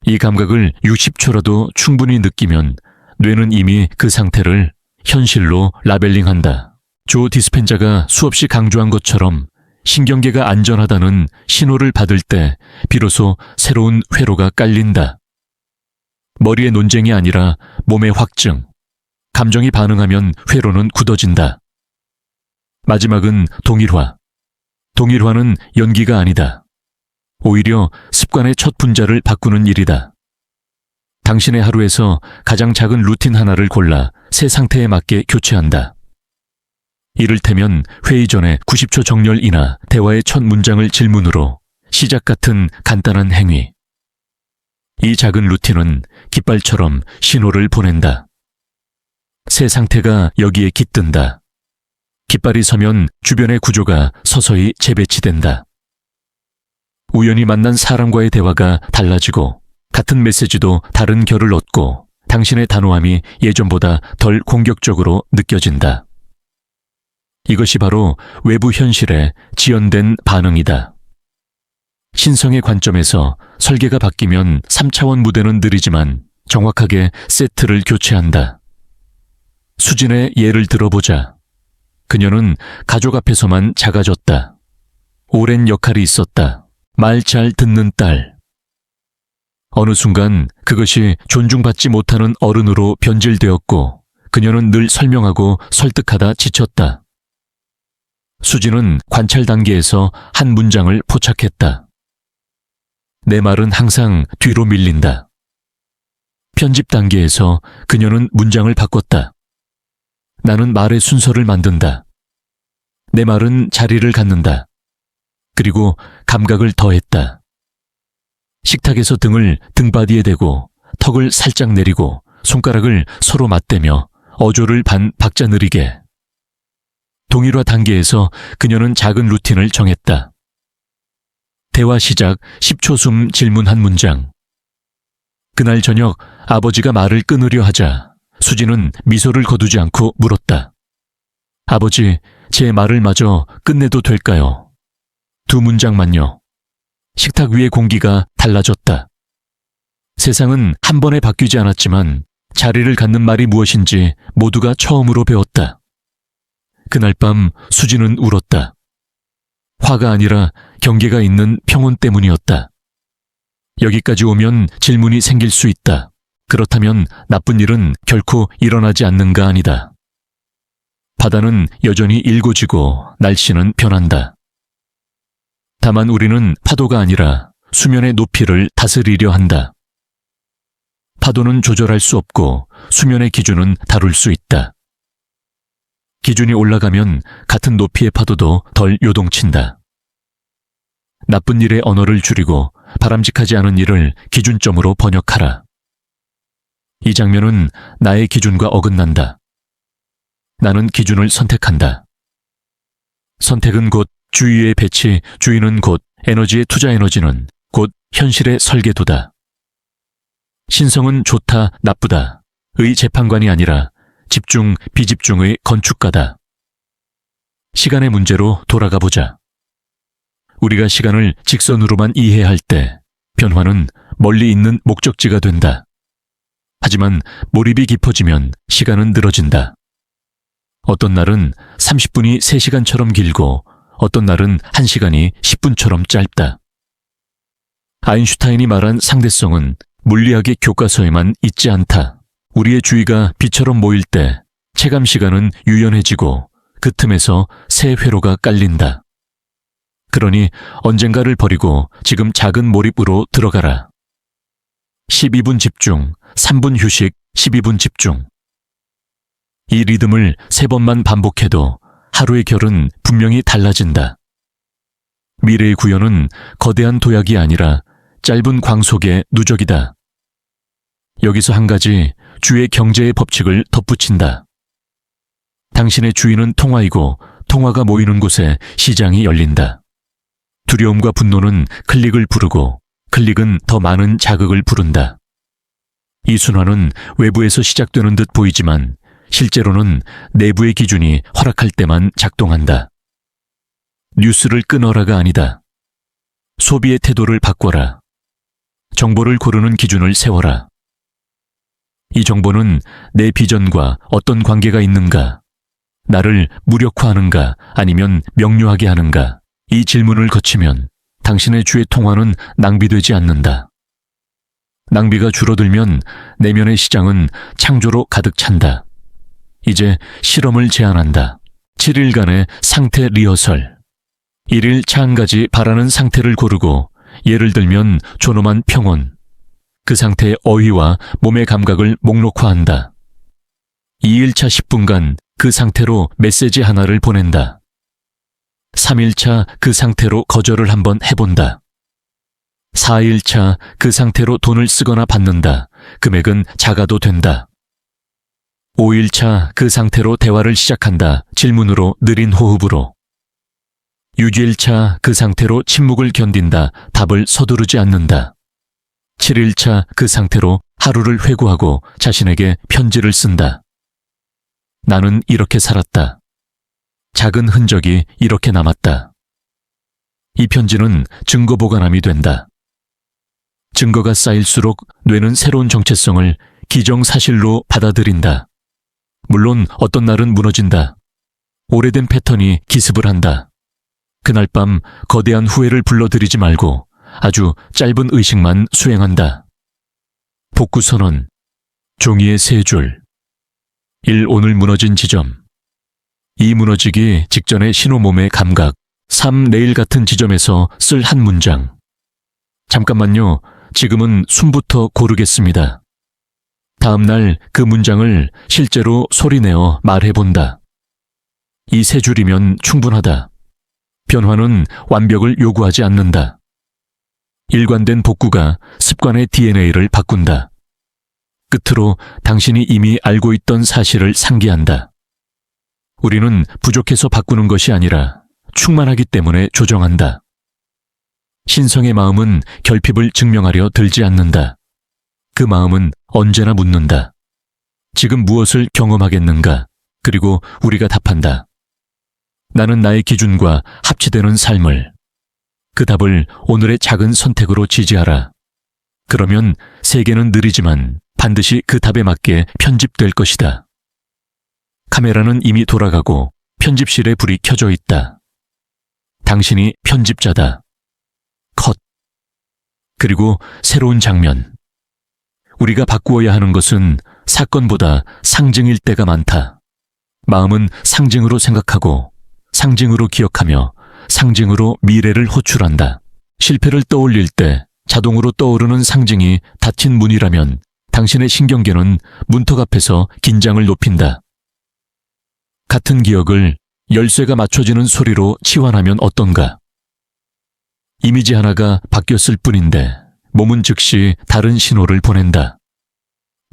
이 감각을 60초라도 충분히 느끼면 뇌는 이미 그 상태를 현실로 라벨링한다. 조 디스펜자가 수없이 강조한 것처럼 신경계가 안전하다는 신호를 받을 때 비로소 새로운 회로가 깔린다. 머리의 논쟁이 아니라 몸의 확증. 감정이 반응하면 회로는 굳어진다. 마지막은 동일화. 동일화는 연기가 아니다. 오히려 습관의 첫 분자를 바꾸는 일이다. 당신의 하루에서 가장 작은 루틴 하나를 골라 새 상태에 맞게 교체한다. 이를테면 회의 전에 90초 정렬이나 대화의 첫 문장을 질문으로 시작 같은 간단한 행위. 이 작은 루틴은 깃발처럼 신호를 보낸다. 새 상태가 여기에 깃든다. 깃발이 서면 주변의 구조가 서서히 재배치된다. 우연히 만난 사람과의 대화가 달라지고 같은 메시지도 다른 결을 얻고 당신의 단호함이 예전보다 덜 공격적으로 느껴진다. 이것이 바로 외부 현실에 지연된 반응이다. 신성의 관점에서 설계가 바뀌면 3차원 무대는 느리지만 정확하게 세트를 교체한다. 수진의 예를 들어보자. 그녀는 가족 앞에서만 작아졌다. 오랜 역할이 있었다. 말 잘 듣는 딸. 어느 순간 그것이 존중받지 못하는 어른으로 변질되었고 그녀는 늘 설명하고 설득하다 지쳤다. 수진은 관찰 단계에서 한 문장을 포착했다. 내 말은 항상 뒤로 밀린다. 편집 단계에서 그녀는 문장을 바꿨다. 나는 말의 순서를 만든다. 내 말은 자리를 갖는다. 그리고 감각을 더했다. 식탁에서 등을 등바디에 대고 턱을 살짝 내리고 손가락을 서로 맞대며 어조를 반 박자 느리게. 동일화 단계에서 그녀는 작은 루틴을 정했다. 대화 시작 10초 숨 질문 한 문장. 그날 저녁 아버지가 말을 끊으려 하자 수지는 미소를 거두지 않고 물었다. 아버지, 제 말을 마저 끝내도 될까요? 2문장만요. 식탁 위의 공기가 달라졌다. 세상은 한 번에 바뀌지 않았지만 자리를 갖는 말이 무엇인지 모두가 처음으로 배웠다. 그날 밤 수지는 울었다. 화가 아니라 경계가 있는 평온 때문이었다. 여기까지 오면 질문이 생길 수 있다. 그렇다면 나쁜 일은 결코 일어나지 않는가 아니다. 바다는 여전히 일고지고 날씨는 변한다. 다만 우리는 파도가 아니라 수면의 높이를 다스리려 한다. 파도는 조절할 수 없고 수면의 기준은 다룰 수 있다. 기준이 올라가면 같은 높이의 파도도 덜 요동친다. 나쁜 일의 언어를 줄이고 바람직하지 않은 일을 기준점으로 번역하라. 이 장면은 나의 기준과 어긋난다. 나는 기준을 선택한다. 선택은 곧 주의의 배치, 주의는 곧 에너지의 투자, 에너지는 곧 현실의 설계도다. 신성은 좋다, 나쁘다 의 재판관이 아니라 집중, 비집중의 건축가다. 시간의 문제로 돌아가 보자. 우리가 시간을 직선으로만 이해할 때 변화는 멀리 있는 목적지가 된다. 하지만 몰입이 깊어지면 시간은 늘어진다. 어떤 날은 30분이 3시간처럼 길고 어떤 날은 1시간이 10분처럼 짧다. 아인슈타인이 말한 상대성은 물리학의 교과서에만 있지 않다. 우리의 주의가 빛처럼 모일 때 체감 시간은 유연해지고 그 틈에서 새 회로가 깔린다. 그러니 언젠가를 버리고 지금 작은 몰입으로 들어가라. 12분 집중, 3분 휴식, 12분 집중. 이 리듬을 3번만 반복해도 하루의 결은 분명히 달라진다. 미래의 구현은 거대한 도약이 아니라 짧은 광 속의 누적이다. 여기서 한 가지 주의 경제의 법칙을 덧붙인다. 당신의 주인은 통화이고 통화가 모이는 곳에 시장이 열린다. 두려움과 분노는 클릭을 부르고 클릭은 더 많은 자극을 부른다. 이 순환은 외부에서 시작되는 듯 보이지만 실제로는 내부의 기준이 허락할 때만 작동한다. 뉴스를 끊어라가 아니다. 소비의 태도를 바꿔라. 정보를 고르는 기준을 세워라. 이 정보는 내 비전과 어떤 관계가 있는가? 나를 무력화하는가 아니면 명료하게 하는가? 이 질문을 거치면 당신의 주의 통화는 낭비되지 않는다. 낭비가 줄어들면 내면의 시장은 창조로 가득 찬다. 이제 실험을 제안한다. 7일간의 상태 리허설. 1일 차 한 가지 바라는 상태를 고르고 예를 들면 존엄한 평온. 그 상태의 어휘와 몸의 감각을 목록화한다. 2일차 10분간 그 상태로 메시지 하나를 보낸다. 3일차 그 상태로 거절을 한번 해본다. 4일차 그 상태로 돈을 쓰거나 받는다. 금액은 작아도 된다. 5일차 그 상태로 대화를 시작한다. 질문으로 느린 호흡으로. 6일차 그 상태로 침묵을 견딘다. 답을 서두르지 않는다. 7일차 그 상태로 하루를 회고하고 자신에게 편지를 쓴다. 나는 이렇게 살았다. 작은 흔적이 이렇게 남았다. 이 편지는 증거 보관함이 된다. 증거가 쌓일수록 뇌는 새로운 정체성을 기정사실로 받아들인다. 물론 어떤 날은 무너진다. 오래된 패턴이 기습을 한다. 그날 밤 거대한 후회를 불러들이지 말고 아주 짧은 의식만 수행한다. 복구 선언. 종이의 3줄. 1. 오늘 무너진 지점. 2. 무너지기 직전의 신호 몸의 감각. 3. 내일 같은 지점에서 쓸 한 문장. 잠깐만요. 지금은 숨부터 고르겠습니다. 다음 날 그 문장을 실제로 소리내어 말해본다. 이 세 줄이면 충분하다. 변화는 완벽을 요구하지 않는다. 일관된 복구가 습관의 DNA를 바꾼다. 끝으로 당신이 이미 알고 있던 사실을 상기한다. 우리는 부족해서 바꾸는 것이 아니라 충만하기 때문에 조정한다. 신성의 마음은 결핍을 증명하려 들지 않는다. 그 마음은 언제나 묻는다. 지금 무엇을 경험하겠는가? 그리고 우리가 답한다. 나는 나의 기준과 합치되는 삶을. 그 답을 오늘의 작은 선택으로 지지하라. 그러면 세계는 느리지만 반드시 그 답에 맞게 편집될 것이다. 카메라는 이미 돌아가고 편집실에 불이 켜져 있다. 당신이 편집자다. 컷. 그리고 새로운 장면. 우리가 바꾸어야 하는 것은 사건보다 상징일 때가 많다. 마음은 상징으로 생각하고 상징으로 기억하며 상징으로 미래를 호출한다. 실패를 떠올릴 때 자동으로 떠오르는 상징이 닫힌 문이라면 당신의 신경계는 문턱 앞에서 긴장을 높인다. 같은 기억을 열쇠가 맞춰지는 소리로 치환하면 어떤가? 이미지 하나가 바뀌었을 뿐인데 몸은 즉시 다른 신호를 보낸다.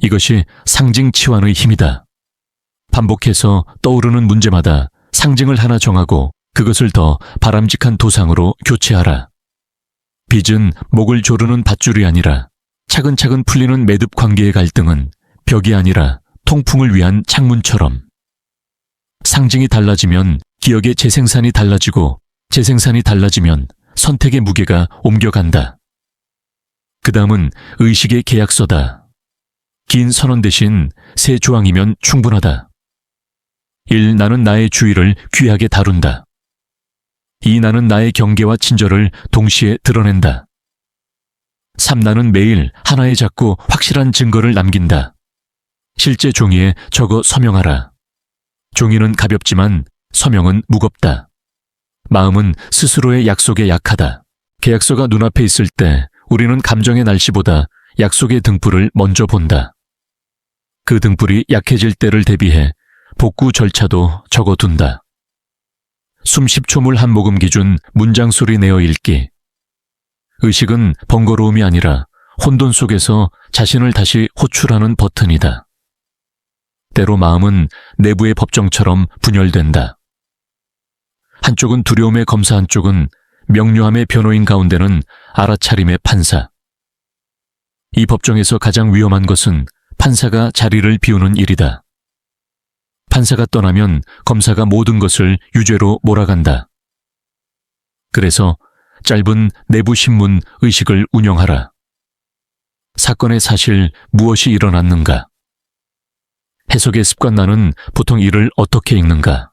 이것이 상징 치환의 힘이다. 반복해서 떠오르는 문제마다 상징을 하나 정하고 그것을 더 바람직한 도상으로 교체하라. 빚은 목을 조르는 밧줄이 아니라 차근차근 풀리는 매듭 관계의 갈등은 벽이 아니라 통풍을 위한 창문처럼. 상징이 달라지면 기억의 재생산이 달라지고 재생산이 달라지면 선택의 무게가 옮겨간다. 그 다음은 의식의 계약서다. 긴 선언 대신 세 조항이면 충분하다. 1. 나는 나의 주의를 귀하게 다룬다. 2. 나는 나의 경계와 친절을 동시에 드러낸다. 3. 나는 매일 하나의 작고 확실한 증거를 남긴다. 실제 종이에 적어 서명하라. 종이는 가볍지만 서명은 무겁다. 마음은 스스로의 약속에 약하다. 계약서가 눈앞에 있을 때 우리는 감정의 날씨보다 약속의 등불을 먼저 본다. 그 등불이 약해질 때를 대비해 복구 절차도 적어둔다. 숨 10초 물 한 모금 기준 문장 소리 내어 읽기. 의식은 번거로움이 아니라 혼돈 속에서 자신을 다시 호출하는 버튼이다. 때로 마음은 내부의 법정처럼 분열된다. 한쪽은 두려움의 검사, 한쪽은 명료함의 변호인, 가운데는 알아차림의 판사. 이 법정에서 가장 위험한 것은 판사가 자리를 비우는 일이다. 판사가 떠나면 검사가 모든 것을 유죄로 몰아간다. 그래서 짧은 내부 신문 의식을 운영하라. 사건의 사실, 무엇이 일어났는가? 해석의 습관, 나는 보통 이를 어떻게 읽는가?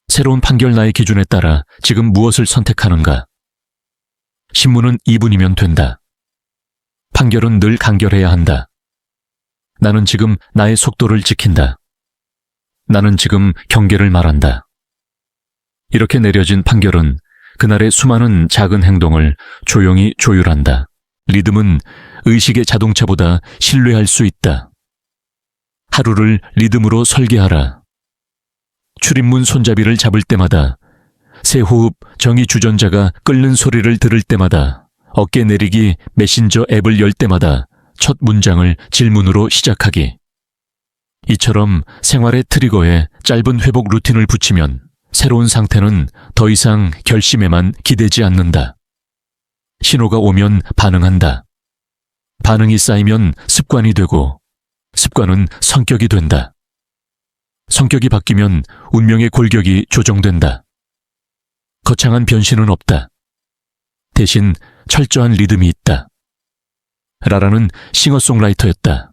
새로운 판결, 나의 기준에 따라 지금 무엇을 선택하는가? 신문은 2분이면 된다. 판결은 늘 간결해야 한다. 나는 지금 나의 속도를 지킨다. 나는 지금 경계를 말한다. 이렇게 내려진 판결은 그날의 수많은 작은 행동을 조용히 조율한다. 리듬은 의식의 자동차보다 신뢰할 수 있다. 하루를 리듬으로 설계하라. 출입문 손잡이를 잡을 때마다, 새 호흡 정의 주전자가 끓는 소리를 들을 때마다, 어깨 내리기 메신저 앱을 열 때마다 첫 문장을 질문으로 시작하기. 이처럼 생활의 트리거에 짧은 회복 루틴을 붙이면 새로운 상태는 더 이상 결심에만 기대지 않는다. 신호가 오면 반응한다. 반응이 쌓이면 습관이 되고 습관은 성격이 된다. 성격이 바뀌면 운명의 골격이 조정된다. 거창한 변신은 없다. 대신 철저한 리듬이 있다. 라라는 싱어송라이터였다.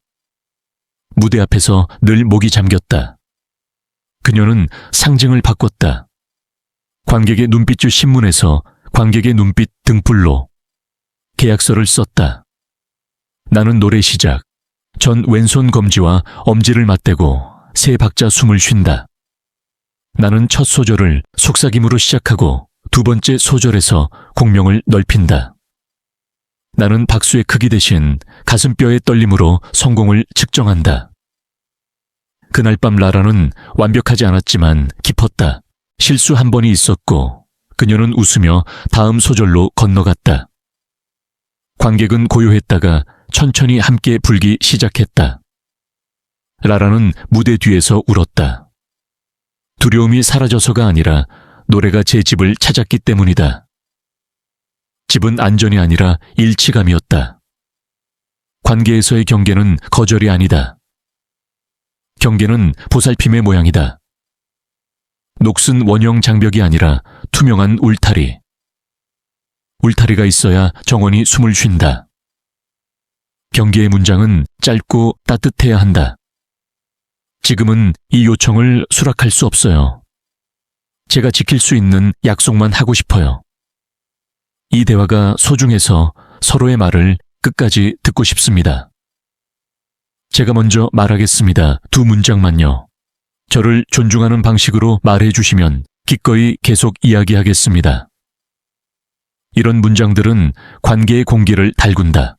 무대 앞에서 늘 목이 잠겼다. 그녀는 상징을 바꿨다. 관객의 눈빛줄 신문에서 관객의 눈빛 등불로 계약서를 썼다. 나는 노래 시작 전 왼손 검지와 엄지를 맞대고 세 박자 숨을 쉰다. 나는 첫 소절을 속삭임으로 시작하고 두 번째 소절에서 공명을 넓힌다. 나는 박수의 크기 대신 가슴뼈의 떨림으로 성공을 측정한다. 그날 밤 라라는 완벽하지 않았지만 깊었다. 실수 한 번이 있었고 그녀는 웃으며 다음 소절로 건너갔다. 관객은 고요했다가 천천히 함께 불기 시작했다. 라라는 무대 뒤에서 울었다. 두려움이 사라져서가 아니라 노래가 제 집을 찾았기 때문이다. 집은 안전이 아니라 일치감이었다. 관계에서의 경계는 거절이 아니다. 경계는 보살핌의 모양이다. 녹슨 원형 장벽이 아니라 투명한 울타리. 울타리가 있어야 정원이 숨을 쉰다. 경계의 문장은 짧고 따뜻해야 한다. 지금은 이 요청을 수락할 수 없어요. 제가 지킬 수 있는 약속만 하고 싶어요. 이 대화가 소중해서 서로의 말을 끝까지 듣고 싶습니다. 제가 먼저 말하겠습니다. 2문장만요. 저를 존중하는 방식으로 말해 주시면 기꺼이 계속 이야기하겠습니다. 이런 문장들은 관계의 공기를 달군다.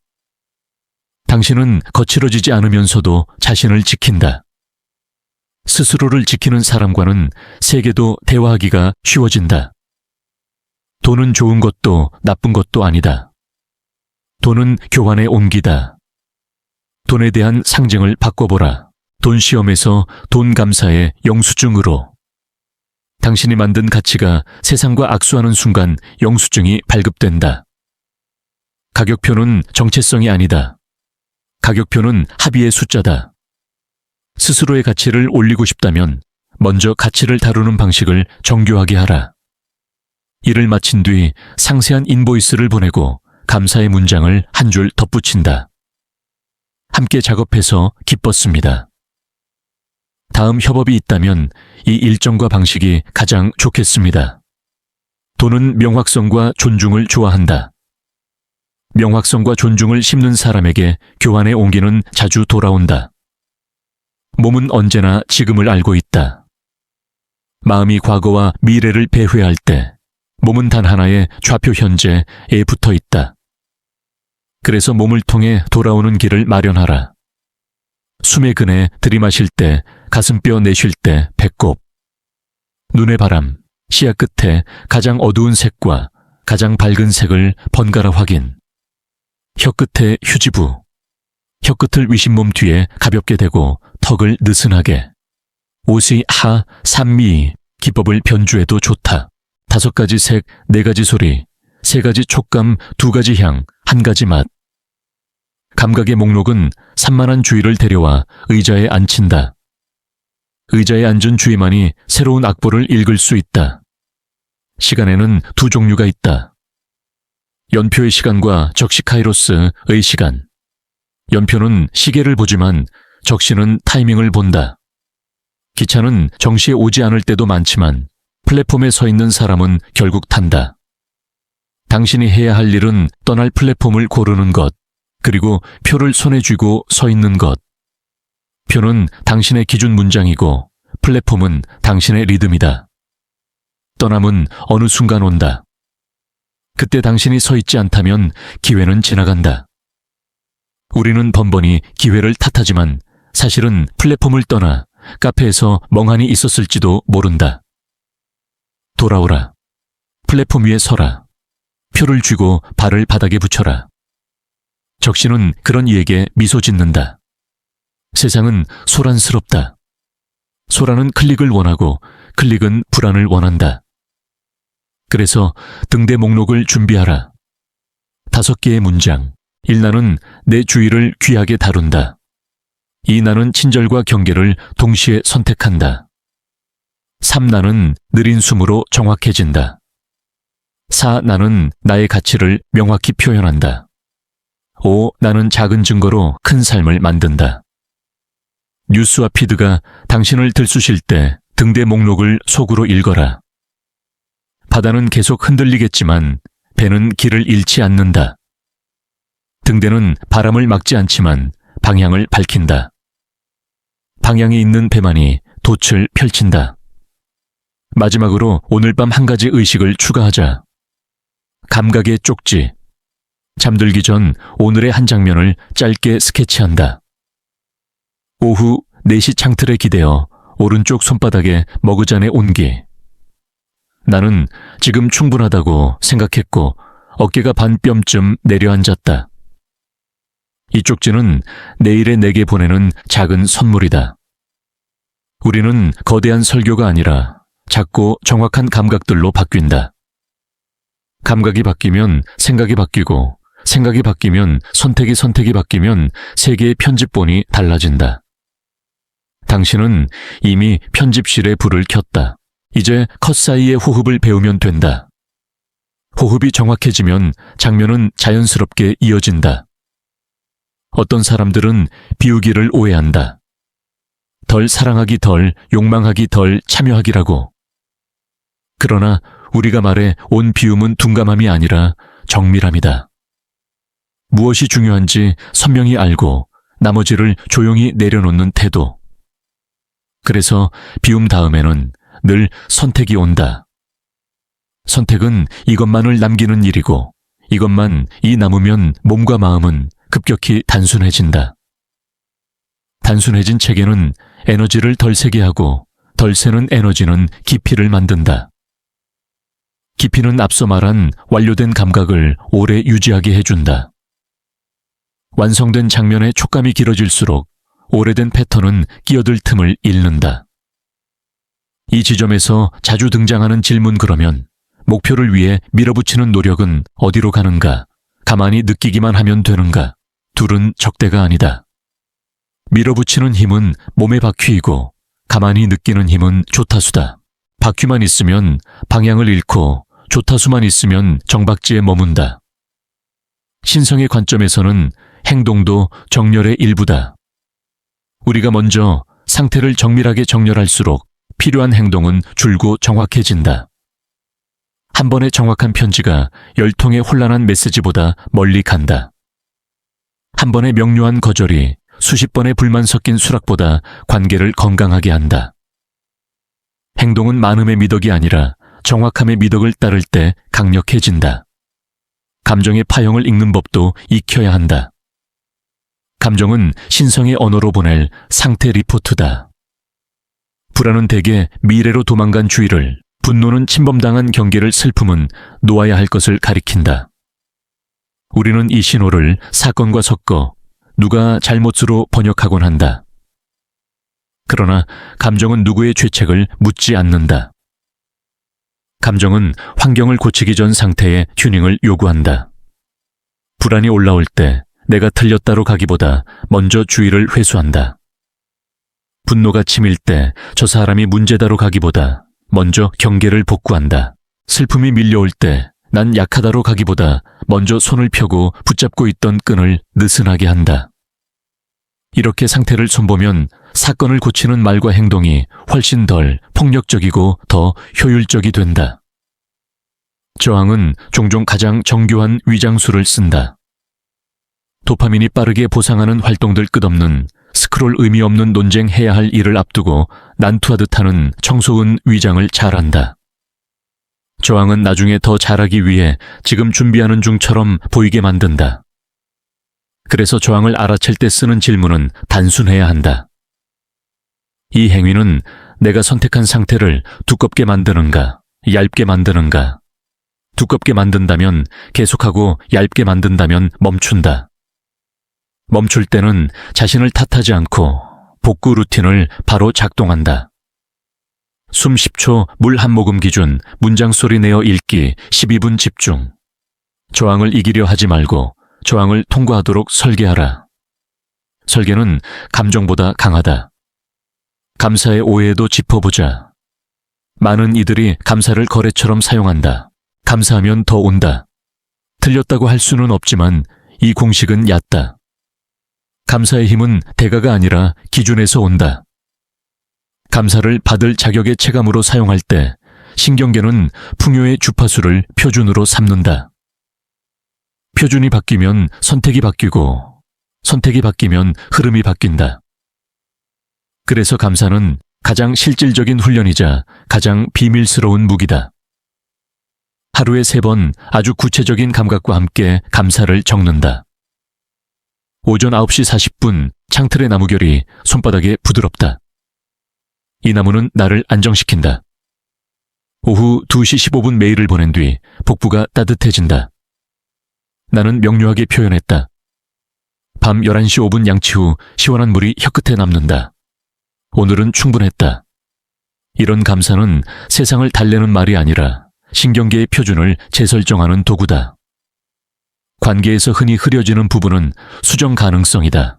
당신은 거칠어지지 않으면서도 자신을 지킨다. 스스로를 지키는 사람과는 세계도 대화하기가 쉬워진다. 돈은 좋은 것도 나쁜 것도 아니다. 돈은 교환의 온기다. 돈에 대한 상징을 바꿔보라. 돈 시험에서 돈 감사의 영수증으로. 당신이 만든 가치가 세상과 악수하는 순간 영수증이 발급된다. 가격표는 정체성이 아니다. 가격표는 합의의 숫자다. 스스로의 가치를 올리고 싶다면 먼저 가치를 다루는 방식을 정교하게 하라. 일을 마친 뒤 상세한 인보이스를 보내고 감사의 문장을 한 줄 덧붙인다. 함께 작업해서 기뻤습니다. 다음 협업이 있다면 이 일정과 방식이 가장 좋겠습니다. 돈은 명확성과 존중을 좋아한다. 명확성과 존중을 심는 사람에게 교환의 온기는 자주 돌아온다. 몸은 언제나 지금을 알고 있다. 마음이 과거와 미래를 배회할 때 몸은 단 하나의 좌표 현재에 붙어 있다. 그래서 몸을 통해 돌아오는 길을 마련하라. 숨의 근에 들이마실 때, 가슴뼈 내쉴 때 배꼽. 눈의 바람, 시야 끝에 가장 어두운 색과 가장 밝은 색을 번갈아 확인. 혀 끝에 휴지부. 혀 끝을 위신몸 뒤에 가볍게 대고 턱을 느슨하게. 오시 하 삼미 기법을 변주해도 좋다. 5가지 색, 4가지 소리, 3가지 촉감, 2가지 향, 1가지 맛. 감각의 목록은 산만한 주의를 데려와 의자에 앉힌다. 의자에 앉은 주의만이 새로운 악보를 읽을 수 있다. 시간에는 2 종류가 있다. 연표의 시간과 적시 카이로스의 시간. 연표는 시계를 보지만 적시는 타이밍을 본다. 기차는 정시에 오지 않을 때도 많지만 플랫폼에 서 있는 사람은 결국 탄다. 당신이 해야 할 일은 떠날 플랫폼을 고르는 것, 그리고 표를 손에 쥐고 서 있는 것. 표는 당신의 기준 문장이고 플랫폼은 당신의 리듬이다. 떠남은 어느 순간 온다. 그때 당신이 서 있지 않다면 기회는 지나간다. 우리는 번번이 기회를 탓하지만 사실은 플랫폼을 떠나 카페에서 멍하니 있었을지도 모른다. 돌아오라. 플랫폼 위에 서라. 표를 쥐고 발을 바닥에 붙여라. 적시는 그런 이에게 미소 짓는다. 세상은 소란스럽다. 소란은 클릭을 원하고 클릭은 불안을 원한다. 그래서 등대 목록을 준비하라. 5개의 문장. 1. 나는 내 주의를 귀하게 다룬다. 2. 나는 친절과 경계를 동시에 선택한다. 3. 나는 느린 숨으로 정확해진다. 4. 나는 나의 가치를 명확히 표현한다. 5. 나는 작은 증거로 큰 삶을 만든다. 뉴스와 피드가 당신을 들쑤실 때 등대 목록을 속으로 읽어라. 바다는 계속 흔들리겠지만 배는 길을 잃지 않는다. 등대는 바람을 막지 않지만 방향을 밝힌다. 방향이 있는 배만이 돛을 펼친다. 마지막으로 오늘 밤 1가지 의식을 추가하자. 감각의 쪽지. 잠들기 전 오늘의 한 장면을 짧게 스케치한다. 오후 내시 창틀에 기대어 오른쪽 손바닥에 머그잔에 온기. 나는 지금 충분하다고 생각했고 어깨가 반 뼘쯤 내려앉았다. 이 쪽지는 내일의 내게 보내는 작은 선물이다. 우리는 거대한 설교가 아니라 작고 정확한 감각들로 바뀐다. 감각이 바뀌면 생각이 바뀌고 생각이 바뀌면 선택이 바뀌면 세계의 편집본이 달라진다. 당신은 이미 편집실에 불을 켰다. 이제 컷 사이의 호흡을 배우면 된다. 호흡이 정확해지면 장면은 자연스럽게 이어진다. 어떤 사람들은 비우기를 오해한다. 덜 사랑하기 덜, 욕망하기 덜, 참여하기라고. 그러나 우리가 말해 온 비움은 둔감함이 아니라 정밀함이다. 무엇이 중요한지 선명히 알고 나머지를 조용히 내려놓는 태도. 그래서 비움 다음에는 늘 선택이 온다. 선택은 이것만을 남기는 일이고 이것만 남으면 몸과 마음은 급격히 단순해진다. 단순해진 체계는 에너지를 덜 세게 하고 덜 새는 에너지는 깊이를 만든다. 깊이는 앞서 말한 완료된 감각을 오래 유지하게 해준다. 완성된 장면의 촉감이 길어질수록 오래된 패턴은 끼어들 틈을 잃는다. 이 지점에서 자주 등장하는 질문 그러면 목표를 위해 밀어붙이는 노력은 어디로 가는가? 가만히 느끼기만 하면 되는가? 둘은 적대가 아니다. 밀어붙이는 힘은 몸의 바퀴이고 가만히 느끼는 힘은 조타수다. 바퀴만 있으면 방향을 잃고 조타수만 있으면 정박지에 머문다. 신성의 관점에서는 행동도 정렬의 일부다. 우리가 먼저 상태를 정밀하게 정렬할수록 필요한 행동은 줄고 정확해진다. 한 번의 정확한 편지가 10통의 혼란한 메시지보다 멀리 간다. 한 번의 명료한 거절이 수십 번의 불만 섞인 수락보다 관계를 건강하게 한다. 행동은 많음의 미덕이 아니라 정확함의 미덕을 따를 때 강력해진다. 감정의 파형을 읽는 법도 익혀야 한다. 감정은 신성의 언어로 보낼 상태 리포트다. 불안은 대개 미래로 도망간 주의를, 분노는 침범당한 경계를, 슬픔은 놓아야 할 것을 가리킨다. 우리는 이 신호를 사건과 섞어 누가 잘못으로 번역하곤 한다. 그러나 감정은 누구의 죄책을 묻지 않는다. 감정은 환경을 고치기 전 상태의 튜닝을 요구한다. 불안이 올라올 때 내가 틀렸다로 가기보다 먼저 주의를 회수한다. 분노가 치밀 때 저 사람이 문제다로 가기보다 먼저 경계를 복구한다. 슬픔이 밀려올 때 난 약하다로 가기보다 먼저 손을 펴고 붙잡고 있던 끈을 느슨하게 한다. 이렇게 상태를 손보면 사건을 고치는 말과 행동이 훨씬 덜 폭력적이고 더 효율적이 된다. 저항은 종종 가장 정교한 위장술을 쓴다. 도파민이 빠르게 보상하는 활동들 끝없는 스크롤 의미 없는 논쟁해야 할 일을 앞두고 난투하듯 하는 청소은 위장을 잘한다. 저항은 나중에 더 잘하기 위해 지금 준비하는 중처럼 보이게 만든다. 그래서 저항을 알아챌 때 쓰는 질문은 단순해야 한다. 이 행위는 내가 선택한 상태를 두껍게 만드는가, 얇게 만드는가? 두껍게 만든다면 계속하고 얇게 만든다면 멈춘다. 멈출 때는 자신을 탓하지 않고 복구 루틴을 바로 작동한다. 숨 10초, 물 한 모금 기준, 문장 소리 내어 읽기, 12분 집중. 저항을 이기려 하지 말고 저항을 통과하도록 설계하라. 설계는 감정보다 강하다. 감사의 오해도 짚어보자. 많은 이들이 감사를 거래처럼 사용한다. 감사하면 더 온다. 틀렸다고 할 수는 없지만 이 공식은 얕다. 감사의 힘은 대가가 아니라 기준에서 온다. 감사를 받을 자격의 체감으로 사용할 때 신경계는 풍요의 주파수를 표준으로 삼는다. 표준이 바뀌면 선택이 바뀌고 선택이 바뀌면 흐름이 바뀐다. 그래서 감사는 가장 실질적인 훈련이자 가장 비밀스러운 무기다. 하루에 3번 아주 구체적인 감각과 함께 감사를 적는다. 오전 9시 40분 창틀의 나무결이 손바닥에 부드럽다. 이 나무는 나를 안정시킨다. 오후 2시 15분 메일을 보낸 뒤 복부가 따뜻해진다. 나는 명료하게 표현했다. 밤 11시 5분 양치 후 시원한 물이 혀끝에 남는다. 오늘은 충분했다. 이런 감사는 세상을 달래는 말이 아니라 신경계의 표준을 재설정하는 도구다. 관계에서 흔히 흐려지는 부분은 수정 가능성이다.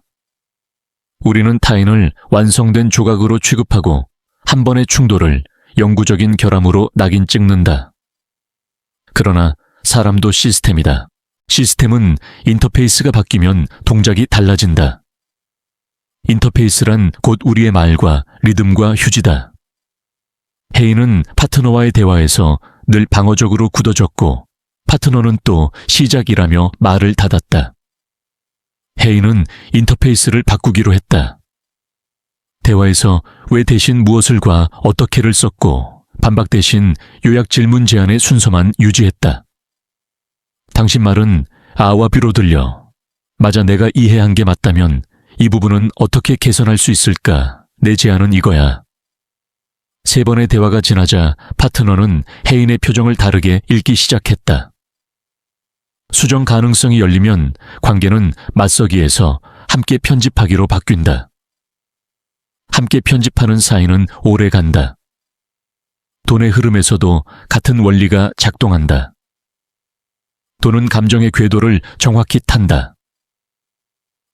우리는 타인을 완성된 조각으로 취급하고 한 번의 충돌을 영구적인 결함으로 낙인 찍는다. 그러나 사람도 시스템이다. 시스템은 인터페이스가 바뀌면 동작이 달라진다. 인터페이스란 곧 우리의 말과 리듬과 휴지다. 혜인은 파트너와의 대화에서 늘 방어적으로 굳어졌고 파트너는 또 시작이라며 말을 닫았다. 혜인은 인터페이스를 바꾸기로 했다. 대화에서 왜 대신 무엇을과 어떻게를 썼고 반박 대신 요약 질문 제안의 순서만 유지했다. 당신 말은 아와 비로 들려. 맞아, 내가 이해한 게 맞다면 이 부분은 어떻게 개선할 수 있을까? 내 제안은 이거야. 3번의 대화가 지나자 파트너는 혜인의 표정을 다르게 읽기 시작했다. 수정 가능성이 열리면 관계는 맞서기에서 함께 편집하기로 바뀐다. 함께 편집하는 사이는 오래 간다. 돈의 흐름에서도 같은 원리가 작동한다. 돈은 감정의 궤도를 정확히 탄다.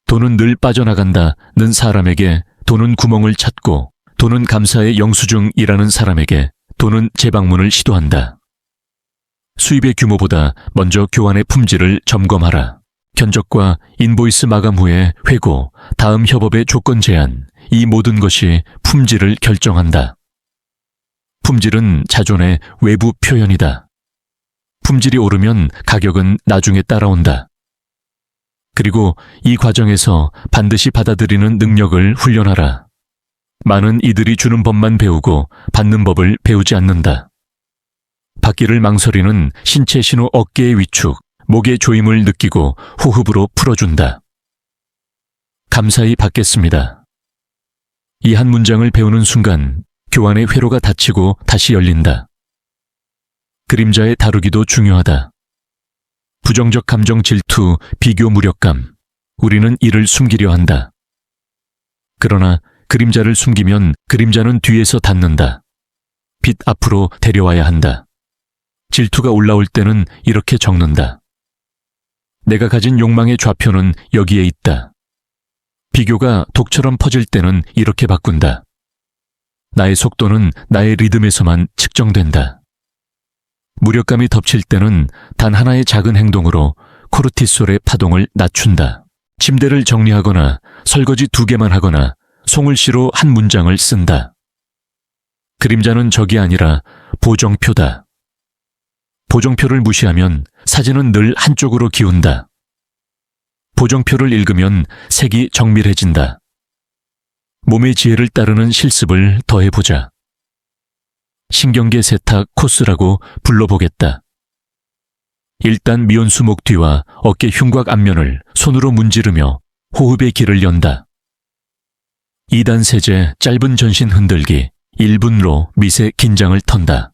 돈은 늘 빠져나간다는 사람에게 돈은 구멍을 찾고 돈은 감사의 영수증이라는 사람에게 돈은 재방문을 시도한다. 수입의 규모보다 먼저 교환의 품질을 점검하라. 견적과 인보이스 마감 후에 회고, 다음 협업의 조건 제안, 이 모든 것이 품질을 결정한다. 품질은 자존의 외부 표현이다. 품질이 오르면 가격은 나중에 따라온다. 그리고 이 과정에서 반드시 받아들이는 능력을 훈련하라. 많은 이들이 주는 법만 배우고 받는 법을 배우지 않는다. 받기를 망설이는 신체 신호 어깨의 위축, 목의 조임을 느끼고 호흡으로 풀어준다. 감사히 받겠습니다. 이 한 문장을 배우는 순간 교환의 회로가 닫히고 다시 열린다. 그림자의 다루기도 중요하다. 부정적 감정 질투, 비교 무력감. 우리는 이를 숨기려 한다. 그러나 그림자를 숨기면 그림자는 뒤에서 닿는다. 빛 앞으로 데려와야 한다. 질투가 올라올 때는 이렇게 적는다. 내가 가진 욕망의 좌표는 여기에 있다. 비교가 독처럼 퍼질 때는 이렇게 바꾼다. 나의 속도는 나의 리듬에서만 측정된다. 무력감이 덮칠 때는 단 하나의 작은 행동으로 코르티솔의 파동을 낮춘다. 침대를 정리하거나 설거지 2개만 하거나 송을시로 한 문장을 쓴다. 그림자는 적이 아니라 보정표다. 보정표를 무시하면 사진은 늘 한쪽으로 기운다. 보정표를 읽으면 색이 정밀해진다. 몸의 지혜를 따르는 실습을 더해보자. 신경계 세탁 코스라고 불러보겠다. 일단 미온수 목 뒤와 어깨 흉곽 앞면을 손으로 문지르며 호흡의 길을 연다. 2단 세제 짧은 전신 흔들기 1분으로 미세 긴장을 턴다.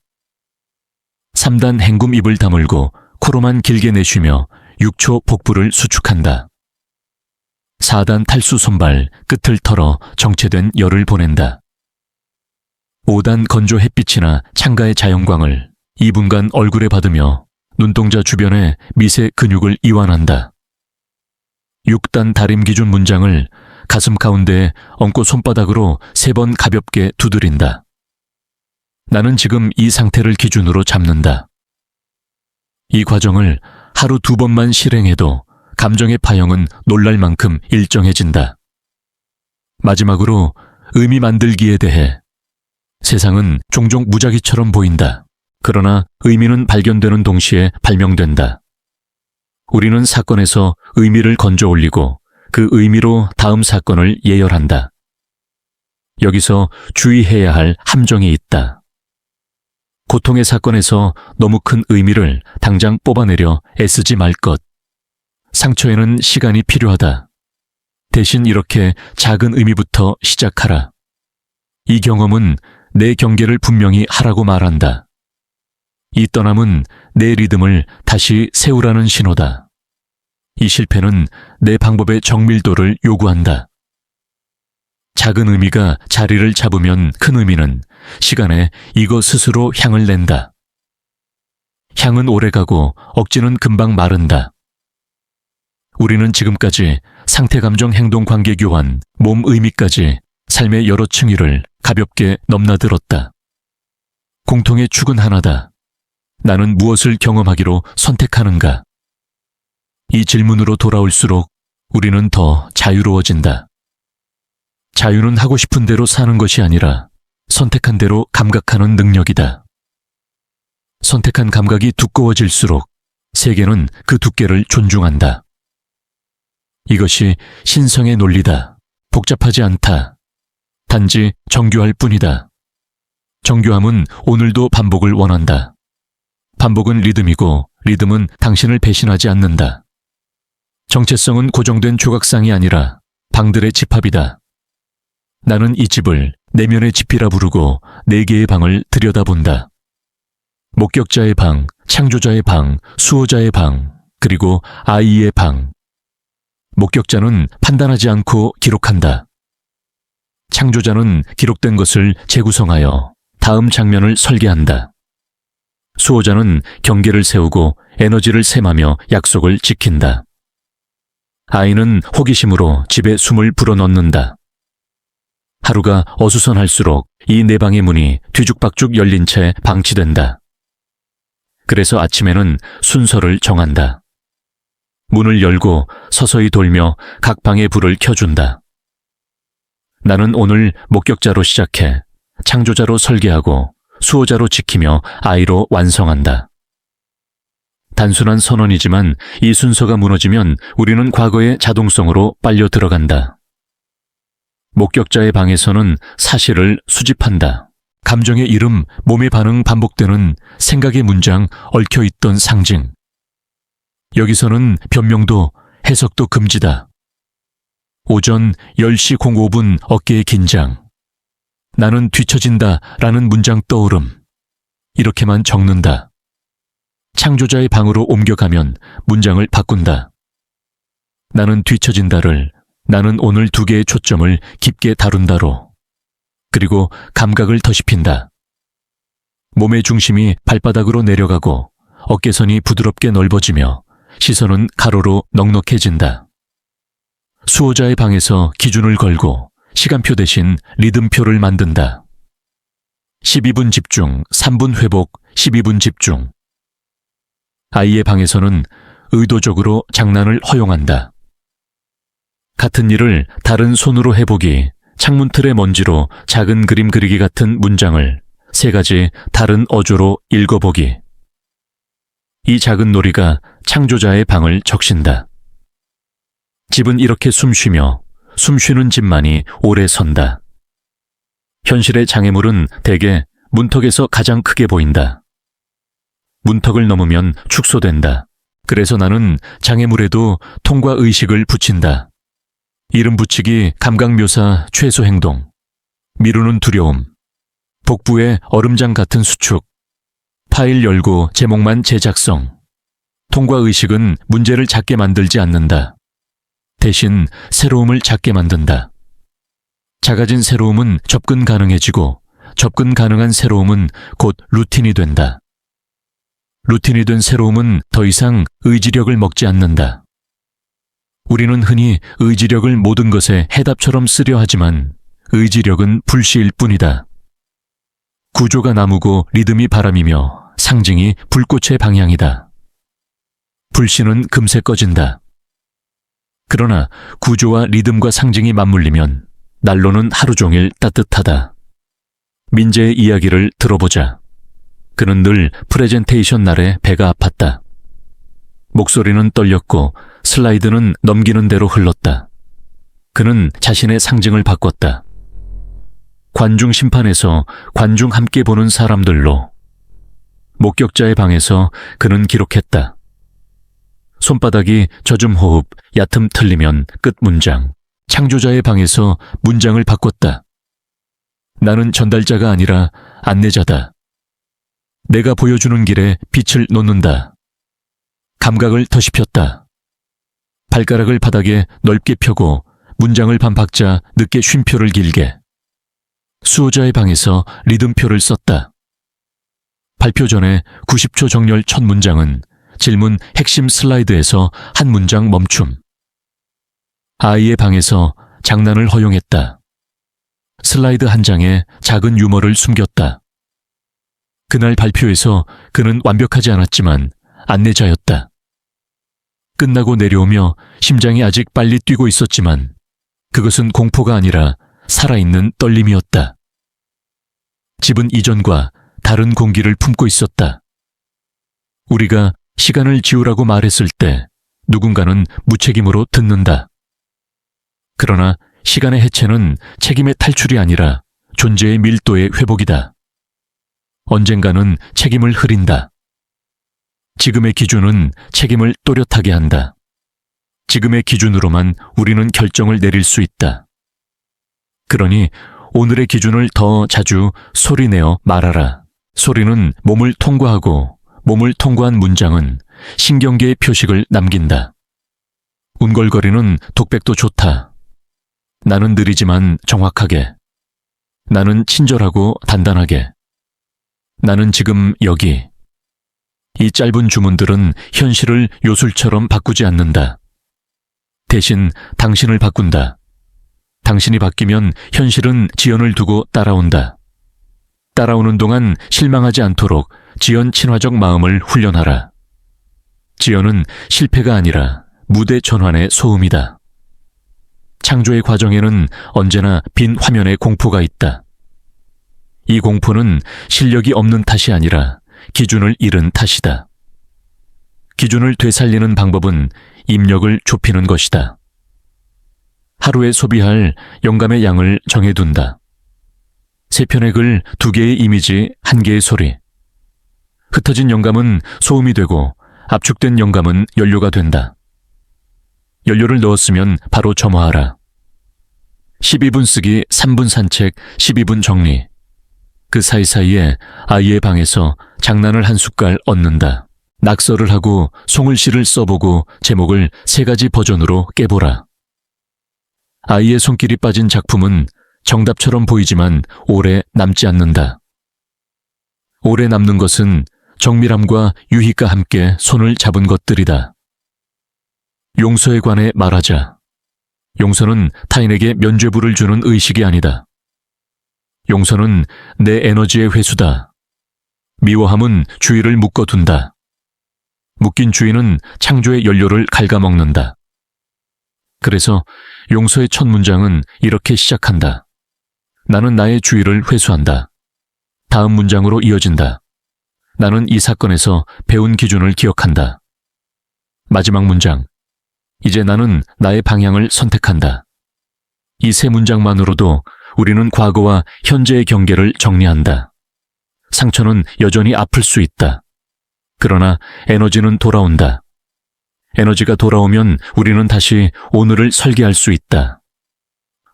3단 헹굼 입을 다물고 코로만 길게 내쉬며 6초 복부를 수축한다. 4단 탈수 손발 끝을 털어 정체된 열을 보낸다. 5단 건조 햇빛이나 창가의 자연광을 2분간 얼굴에 받으며 눈동자 주변에 미세 근육을 이완한다. 6단 다림 기준 문장을 가슴 가운데에 얹고 손바닥으로 3번 가볍게 두드린다. 나는 지금 이 상태를 기준으로 잡는다. 이 과정을 하루 2번만 실행해도 감정의 파형은 놀랄 만큼 일정해진다. 마지막으로 의미 만들기에 대해 세상은 종종 무작위처럼 보인다. 그러나 의미는 발견되는 동시에 발명된다. 우리는 사건에서 의미를 건져 올리고 그 의미로 다음 사건을 예열한다. 여기서 주의해야 할 함정이 있다. 고통의 사건에서 너무 큰 의미를 당장 뽑아내려 애쓰지 말 것. 상처에는 시간이 필요하다. 대신 이렇게 작은 의미부터 시작하라. 이 경험은 내 경계를 분명히 하라고 말한다. 이 떠남은 내 리듬을 다시 세우라는 신호다. 이 실패는 내 방법의 정밀도를 요구한다. 작은 의미가 자리를 잡으면 큰 의미는 시간에 이거 스스로 향을 낸다. 향은 오래가고 억지는 금방 마른다. 우리는 지금까지 상태, 감정, 행동, 관계, 교환, 몸, 의미까지 삶의 여러 층위를 가볍게 넘나들었다. 공통의 축은 하나다. 나는 무엇을 경험하기로 선택하는가? 이 질문으로 돌아올수록 우리는 더 자유로워진다. 자유는 하고 싶은 대로 사는 것이 아니라 선택한 대로 감각하는 능력이다. 선택한 감각이 두꺼워질수록 세계는 그 두께를 존중한다. 이것이 신성의 논리다. 복잡하지 않다. 단지 정교할 뿐이다. 정교함은 오늘도 반복을 원한다. 반복은 리듬이고 리듬은 당신을 배신하지 않는다. 정체성은 고정된 조각상이 아니라 방들의 집합이다. 나는 이 집을 내면의 집이라 부르고 4개의 방을 들여다본다. 목격자의 방, 창조자의 방, 수호자의 방, 그리고 아이의 방. 목격자는 판단하지 않고 기록한다. 창조자는 기록된 것을 재구성하여 다음 장면을 설계한다. 수호자는 경계를 세우고 에너지를 셈하며 약속을 지킨다. 아이는 호기심으로 집에 숨을 불어넣는다. 하루가 어수선할수록 이 4방의 문이 뒤죽박죽 열린 채 방치된다. 그래서 아침에는 순서를 정한다. 문을 열고 서서히 돌며 각 방의 불을 켜준다. 나는 오늘 목격자로 시작해 창조자로 설계하고 수호자로 지키며 아이로 완성한다. 단순한 선언이지만 이 순서가 무너지면 우리는 과거의 자동성으로 빨려 들어간다. 목격자의 방에서는 사실을 수집한다. 감정의 이름, 몸의 반응, 반복되는 생각의 문장, 얽혀있던 상징. 여기서는 변명도 해석도 금지다. 오전 10시 05분 어깨의 긴장. 나는 뒤처진다 라는 문장 떠오름. 이렇게만 적는다. 창조자의 방으로 옮겨가면 문장을 바꾼다. 나는 뒤처진다를 나는 오늘 2개의 초점을 깊게 다룬다로. 그리고 감각을 더씹힌다. 몸의 중심이 발바닥으로 내려가고 어깨선이 부드럽게 넓어지며 시선은 가로로 넉넉해진다. 수호자의 방에서 기준을 걸고 시간표 대신 리듬표를 만든다. 12분 집중, 3분 회복, 12분 집중. 아이의 방에서는 의도적으로 장난을 허용한다. 같은 일을 다른 손으로 해보기, 창문틀의 먼지로 작은 그림 그리기 같은 문장을 3가지 다른 어조로 읽어보기. 이 작은 놀이가 창조자의 방을 적신다. 집은 이렇게 숨쉬며 숨쉬는 집만이 오래 선다. 현실의 장애물은 대개 문턱에서 가장 크게 보인다. 문턱을 넘으면 축소된다. 그래서 나는 장애물에도 통과 의식을 붙인다. 이름 붙이기, 감각묘사, 최소 행동, 미루는 두려움, 복부의 얼음장 같은 수축, 파일 열고 제목만 재작성. 통과 의식은 문제를 작게 만들지 않는다. 대신 새로움을 작게 만든다. 작아진 새로움은 접근 가능해지고 접근 가능한 새로움은 곧 루틴이 된다. 루틴이 된 새로움은 더 이상 의지력을 먹지 않는다. 우리는 흔히 의지력을 모든 것에 해답처럼 쓰려 하지만 의지력은 불씨일 뿐이다. 구조가 나무고 리듬이 바람이며 상징이 불꽃의 방향이다. 불씨는 금세 꺼진다. 그러나 구조와 리듬과 상징이 맞물리면 난로는 하루 종일 따뜻하다. 민재의 이야기를 들어보자. 그는 늘 프레젠테이션 날에 배가 아팠다. 목소리는 떨렸고 슬라이드는 넘기는 대로 흘렀다. 그는 자신의 상징을 바꿨다. 관중 심판에서 관중 함께 보는 사람들로. 목격자의 방에서 그는 기록했다. 손바닥이 젖음 호흡, 얕음 틀리면 끝 문장. 창조자의 방에서 문장을 바꿨다. 나는 전달자가 아니라 안내자다. 내가 보여주는 길에 빛을 놓는다. 감각을 더씹혔다. 발가락을 바닥에 넓게 펴고 문장을 반 박자 늦게 쉼표를 길게. 수호자의 방에서 리듬표를 썼다. 발표 전에 90초 정렬 첫 문장은 질문 핵심 슬라이드에서 한 문장 멈춤. 아이의 방에서 장난을 허용했다. 슬라이드 한 장에 작은 유머를 숨겼다. 그날 발표에서 그는 완벽하지 않았지만 안내자였다. 끝나고 내려오며 심장이 아직 빨리 뛰고 있었지만 그것은 공포가 아니라 살아있는 떨림이었다. 집은 이전과 다른 공기를 품고 있었다. 우리가 시간을 지우라고 말했을 때 누군가는 무책임으로 듣는다. 그러나 시간의 해체는 책임의 탈출이 아니라 존재의 밀도의 회복이다. 언젠가는 책임을 흐린다. 지금의 기준은 책임을 또렷하게 한다. 지금의 기준으로만 우리는 결정을 내릴 수 있다. 그러니 오늘의 기준을 더 자주 소리내어 말하라. 소리는 몸을 통과하고 몸을 통과한 문장은 신경계의 표식을 남긴다. 운걸거리는 독백도 좋다. 나는 느리지만 정확하게. 나는 친절하고 단단하게. 나는 지금 여기. 이 짧은 주문들은 현실을 요술처럼 바꾸지 않는다. 대신 당신을 바꾼다. 당신이 바뀌면 현실은 지연을 두고 따라온다. 따라오는 동안 실망하지 않도록 지연 친화적 마음을 훈련하라. 지연은 실패가 아니라 무대 전환의 소음이다. 창조의 과정에는 언제나 빈 화면에 공포가 있다. 이 공포는 실력이 없는 탓이 아니라 기준을 잃은 탓이다. 기준을 되살리는 방법은 입력을 좁히는 것이다. 하루에 소비할 영감의 양을 정해둔다. 3편의 글, 2개의 이미지, 1개의 소리. 흩어진 영감은 소음이 되고 압축된 영감은 연료가 된다. 연료를 넣었으면 바로 점화하라. 12분 쓰기, 3분 산책, 12분 정리. 그 사이사이에 아이의 방에서 장난을 한 숟갈 얻는다. 낙서를 하고 송글씨를 써보고 제목을 3가지 버전으로 깨보라. 아이의 손길이 빠진 작품은 정답처럼 보이지만 오래 남지 않는다. 오래 남는 것은 정밀함과 유희가 함께 손을 잡은 것들이다. 용서에 관해 말하자. 용서는 타인에게 면죄부를 주는 의식이 아니다. 용서는 내 에너지의 회수다. 미워함은 주의를 묶어둔다. 묶인 주의는 창조의 연료를 갉아먹는다. 그래서 용서의 첫 문장은 이렇게 시작한다. 나는 나의 주의를 회수한다. 다음 문장으로 이어진다. 나는 이 사건에서 배운 기준을 기억한다. 마지막 문장. 이제 나는 나의 방향을 선택한다. 이 3문장만으로도 우리는 과거와 현재의 경계를 정리한다. 상처는 여전히 아플 수 있다. 그러나 에너지는 돌아온다. 에너지가 돌아오면 우리는 다시 오늘을 설계할 수 있다.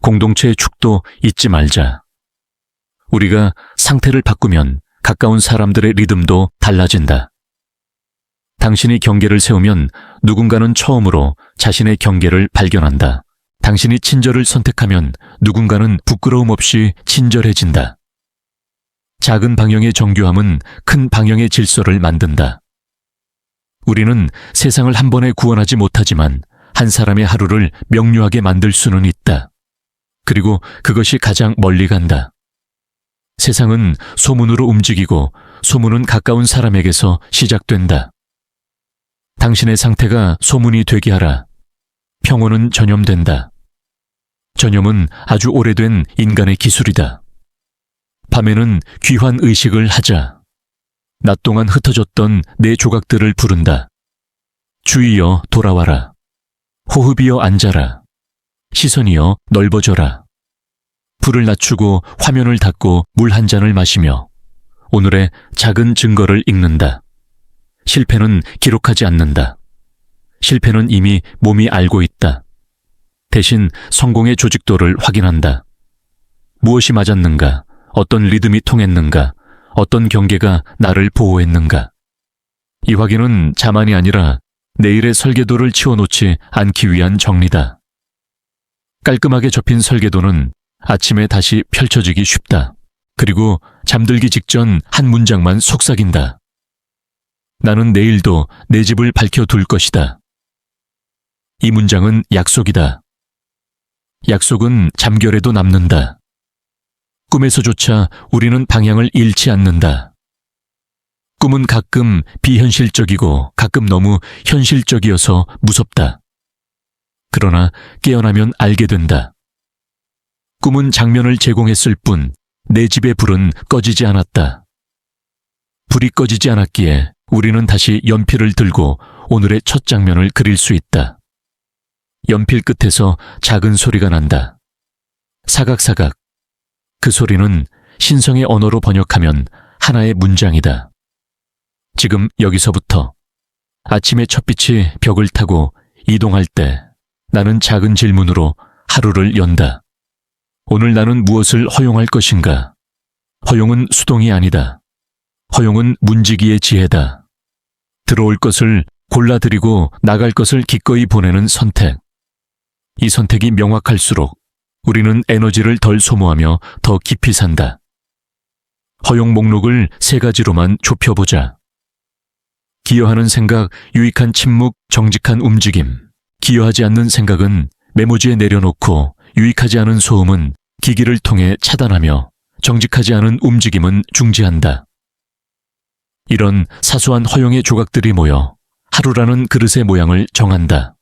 공동체의 축도 잊지 말자. 우리가 상태를 바꾸면 가까운 사람들의 리듬도 달라진다. 당신이 경계를 세우면 누군가는 처음으로 자신의 경계를 발견한다. 당신이 친절을 선택하면 누군가는 부끄러움 없이 친절해진다. 작은 방향의 정교함은 큰 방향의 질서를 만든다. 우리는 세상을 한 번에 구원하지 못하지만 한 사람의 하루를 명료하게 만들 수는 있다. 그리고 그것이 가장 멀리 간다. 세상은 소문으로 움직이고 소문은 가까운 사람에게서 시작된다. 당신의 상태가 소문이 되게 하라. 평온은 전염된다. 전염은 아주 오래된 인간의 기술이다. 밤에는 귀환 의식을 하자. 낮 동안 흩어졌던 내 조각들을 부른다. 주의여 돌아와라. 호흡이여 앉아라. 시선이여 넓어져라. 불을 낮추고 화면을 닫고 물 한 잔을 마시며 오늘의 작은 증거를 읽는다. 실패는 기록하지 않는다. 실패는 이미 몸이 알고 있다. 대신 성공의 조직도를 확인한다. 무엇이 맞았는가? 어떤 리듬이 통했는가? 어떤 경계가 나를 보호했는가? 이 확인은 자만이 아니라 내일의 설계도를 치워놓지 않기 위한 정리다. 깔끔하게 접힌 설계도는 아침에 다시 펼쳐지기 쉽다. 그리고 잠들기 직전 한 문장만 속삭인다. 나는 내일도 내 집을 밝혀둘 것이다. 이 문장은 약속이다. 약속은 잠결에도 남는다. 꿈에서조차 우리는 방향을 잃지 않는다. 꿈은 가끔 비현실적이고 가끔 너무 현실적이어서 무섭다. 그러나 깨어나면 알게 된다. 꿈은 장면을 제공했을 뿐 내 집의 불은 꺼지지 않았다. 불이 꺼지지 않았기에 우리는 다시 연필을 들고 오늘의 첫 장면을 그릴 수 있다. 연필 끝에서 작은 소리가 난다. 사각사각. 그 소리는 신성의 언어로 번역하면 하나의 문장이다. 지금 여기서부터 아침의 첫빛이 벽을 타고 이동할 때 나는 작은 질문으로 하루를 연다. 오늘 나는 무엇을 허용할 것인가? 허용은 수동이 아니다. 허용은 문지기의 지혜다. 들어올 것을 골라들이고 나갈 것을 기꺼이 보내는 선택. 이 선택이 명확할수록 우리는 에너지를 덜 소모하며 더 깊이 산다. 허용 목록을 3가지로만 좁혀보자. 기여하는 생각, 유익한 침묵, 정직한 움직임. 기여하지 않는 생각은 메모지에 내려놓고 유익하지 않은 소음은 기기를 통해 차단하며 정직하지 않은 움직임은 중지한다. 이런 사소한 허용의 조각들이 모여 하루라는 그릇의 모양을 정한다.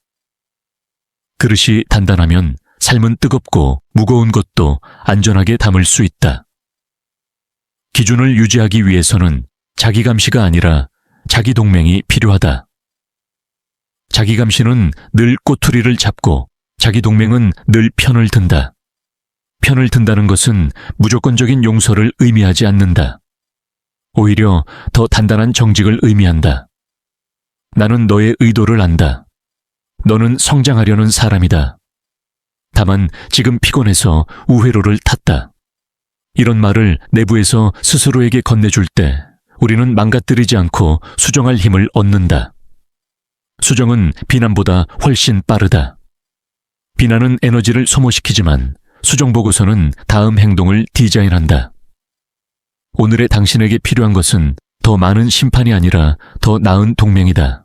그릇이 단단하면 삶은 뜨겁고 무거운 것도 안전하게 담을 수 있다. 기준을 유지하기 위해서는 자기감시가 아니라 자기동맹이 필요하다. 자기감시는 늘 꼬투리를 잡고 자기동맹은 늘 편을 든다. 편을 든다는 것은 무조건적인 용서를 의미하지 않는다. 오히려 더 단단한 정직을 의미한다. 나는 너의 의도를 안다. 너는 성장하려는 사람이다. 다만 지금 피곤해서 우회로를 탔다. 이런 말을 내부에서 스스로에게 건네줄 때 우리는 망가뜨리지 않고 수정할 힘을 얻는다. 수정은 비난보다 훨씬 빠르다. 비난은 에너지를 소모시키지만 수정 보고서는 다음 행동을 디자인한다. 오늘의 당신에게 필요한 것은 더 많은 심판이 아니라 더 나은 동맹이다.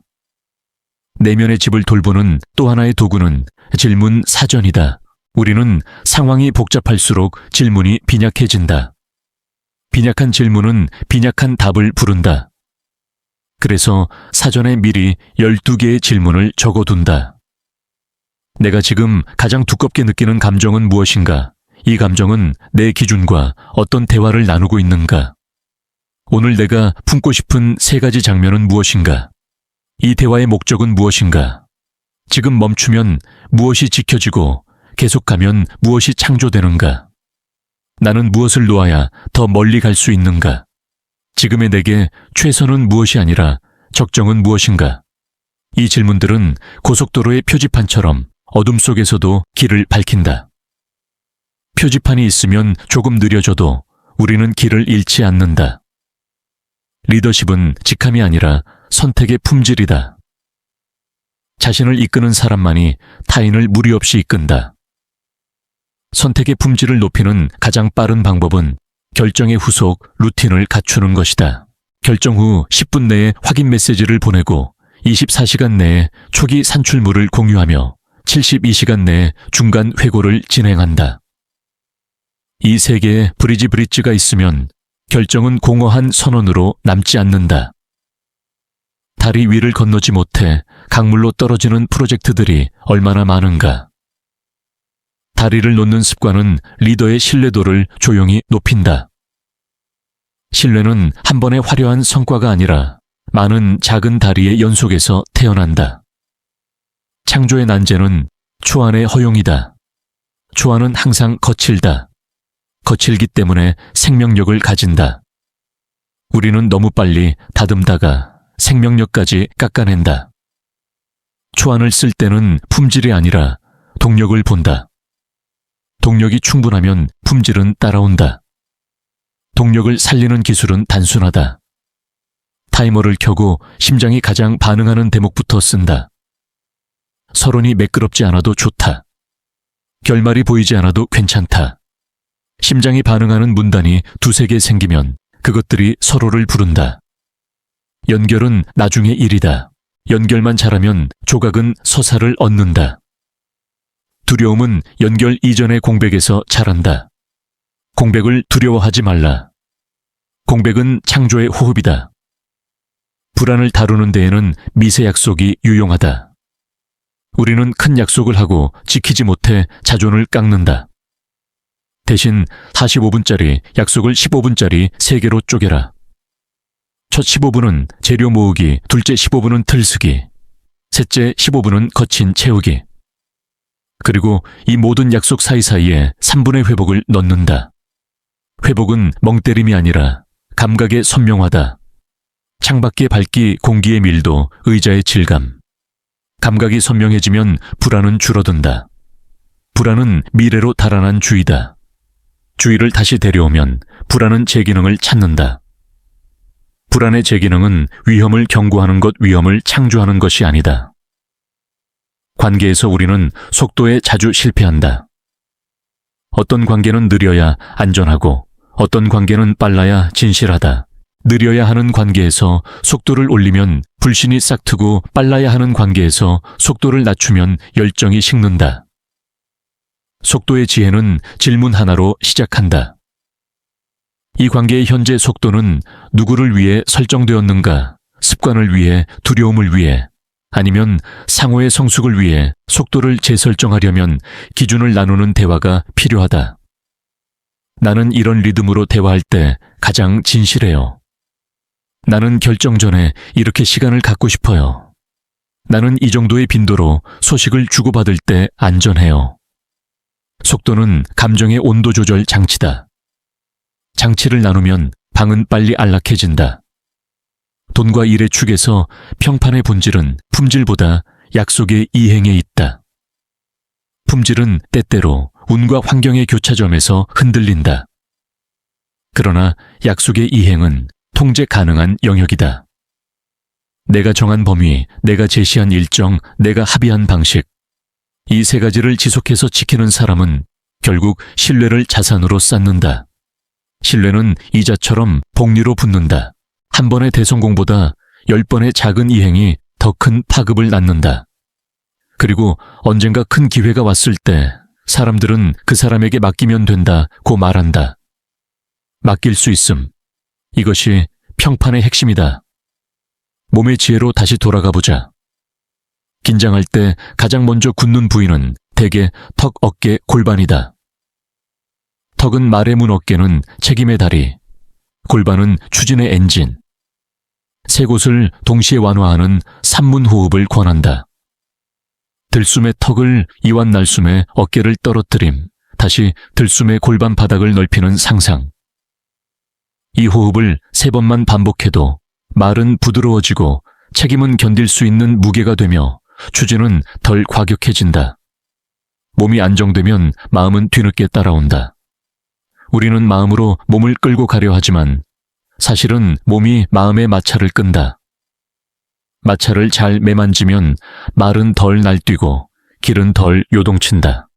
내면의 집을 돌보는 또 하나의 도구는 질문 사전이다. 우리는 상황이 복잡할수록 질문이 빈약해진다. 빈약한 질문은 빈약한 답을 부른다. 그래서 사전에 미리 12개의 질문을 적어둔다. 내가 지금 가장 두껍게 느끼는 감정은 무엇인가? 이 감정은 내 기준과 어떤 대화를 나누고 있는가? 오늘 내가 품고 싶은 3가지 장면은 무엇인가? 이 대화의 목적은 무엇인가? 지금 멈추면 무엇이 지켜지고 계속가면 무엇이 창조되는가? 나는 무엇을 놓아야 더 멀리 갈 수 있는가? 지금의 내게 최선은 무엇이 아니라 적정은 무엇인가? 이 질문들은 고속도로의 표지판처럼 어둠 속에서도 길을 밝힌다. 표지판이 있으면 조금 느려져도 우리는 길을 잃지 않는다. 리더십은 직함이 아니라 선택의 품질이다. 자신을 이끄는 사람만이 타인을 무리 없이 이끈다. 선택의 품질을 높이는 가장 빠른 방법은 결정의 후속 루틴을 갖추는 것이다. 결정 후 10분 내에 확인 메시지를 보내고 24시간 내에 초기 산출물을 공유하며 72시간 내에 중간 회고를 진행한다. 이 3개의 브리지가 있으면 결정은 공허한 선언으로 남지 않는다. 다리 위를 건너지 못해 강물로 떨어지는 프로젝트들이 얼마나 많은가. 다리를 놓는 습관은 리더의 신뢰도를 조용히 높인다. 신뢰는 한 번의 화려한 성과가 아니라 많은 작은 다리의 연속에서 태어난다. 창조의 난제는 초안의 허용이다. 초안은 항상 거칠다. 거칠기 때문에 생명력을 가진다. 우리는 너무 빨리 다듬다가 생명력까지 깎아낸다. 초안을 쓸 때는 품질이 아니라 동력을 본다. 동력이 충분하면 품질은 따라온다. 동력을 살리는 기술은 단순하다. 타이머를 켜고 심장이 가장 반응하는 대목부터 쓴다. 서론이 매끄럽지 않아도 좋다. 결말이 보이지 않아도 괜찮다. 심장이 반응하는 문단이 두세 개 생기면 그것들이 서로를 부른다. 연결은 나중의 일이다. 연결만 잘하면 조각은 서사를 얻는다. 두려움은 연결 이전의 공백에서 자란다. 공백을 두려워하지 말라. 공백은 창조의 호흡이다. 불안을 다루는 데에는 미세 약속이 유용하다. 우리는 큰 약속을 하고 지키지 못해 자존을 깎는다. 대신 45분짜리 약속을 15분짜리 3개로 쪼개라. 첫 15분은 재료 모으기, 둘째 15분은 틀쓰기, 셋째 15분은 거친 채우기. 그리고 이 모든 약속 사이사이에 3분의 회복을 넣는다. 회복은 멍때림이 아니라 감각의 선명화다. 창밖의 밝기, 공기의 밀도, 의자의 질감. 감각이 선명해지면 불안은 줄어든다. 불안은 미래로 달아난 주의다. 주의를 다시 데려오면 불안은 제 기능을 찾는다. 불안의 제 기능은 위험을 경고하는 것, 위험을 창조하는 것이 아니다. 관계에서 우리는 속도에 자주 실패한다. 어떤 관계는 느려야 안전하고 어떤 관계는 빨라야 진실하다. 느려야 하는 관계에서 속도를 올리면 불신이 싹트고 빨라야 하는 관계에서 속도를 낮추면 열정이 식는다. 속도의 지혜는 질문 하나로 시작한다. 이 관계의 현재 속도는 누구를 위해 설정되었는가? 습관을 위해, 두려움을 위해, 아니면 상호의 성숙을 위해 속도를 재설정하려면 기준을 나누는 대화가 필요하다. 나는 이런 리듬으로 대화할 때 가장 진실해요. 나는 결정 전에 이렇게 시간을 갖고 싶어요. 나는 이 정도의 빈도로 소식을 주고받을 때 안전해요. 속도는 감정의 온도 조절 장치다. 장치를 나누면 방은 빨리 안락해진다. 돈과 일의 축에서 평판의 본질은 품질보다 약속의 이행에 있다. 품질은 때때로 운과 환경의 교차점에서 흔들린다. 그러나 약속의 이행은 통제 가능한 영역이다. 내가 정한 범위, 내가 제시한 일정, 내가 합의한 방식. 이 세 가지를 지속해서 지키는 사람은 결국 신뢰를 자산으로 쌓는다. 신뢰는 이자처럼 복리로 붙는다. 한 번의 대성공보다 10번의 작은 이행이 더 큰 파급을 낳는다. 그리고 언젠가 큰 기회가 왔을 때 사람들은 그 사람에게 맡기면 된다고 말한다. 맡길 수 있음. 이것이 평판의 핵심이다. 몸의 지혜로 다시 돌아가 보자. 긴장할 때 가장 먼저 굳는 부위는 대개 턱, 어깨, 골반이다. 턱은 말의 문, 어깨는 책임의 다리, 골반은 추진의 엔진. 세 곳을 동시에 완화하는 삼문호흡을 권한다. 들숨의 턱을 이완날숨의 어깨를 떨어뜨림, 다시 들숨의 골반 바닥을 넓히는 상상. 이 호흡을 3번만 반복해도 말은 부드러워지고 책임은 견딜 수 있는 무게가 되며 추진은 덜 과격해진다. 몸이 안정되면 마음은 뒤늦게 따라온다. 우리는 마음으로 몸을 끌고 가려 하지만 사실은 몸이 마음의 마찰을 끈다. 마찰을 잘 매만지면 말은 덜 날뛰고 길은 덜 요동친다.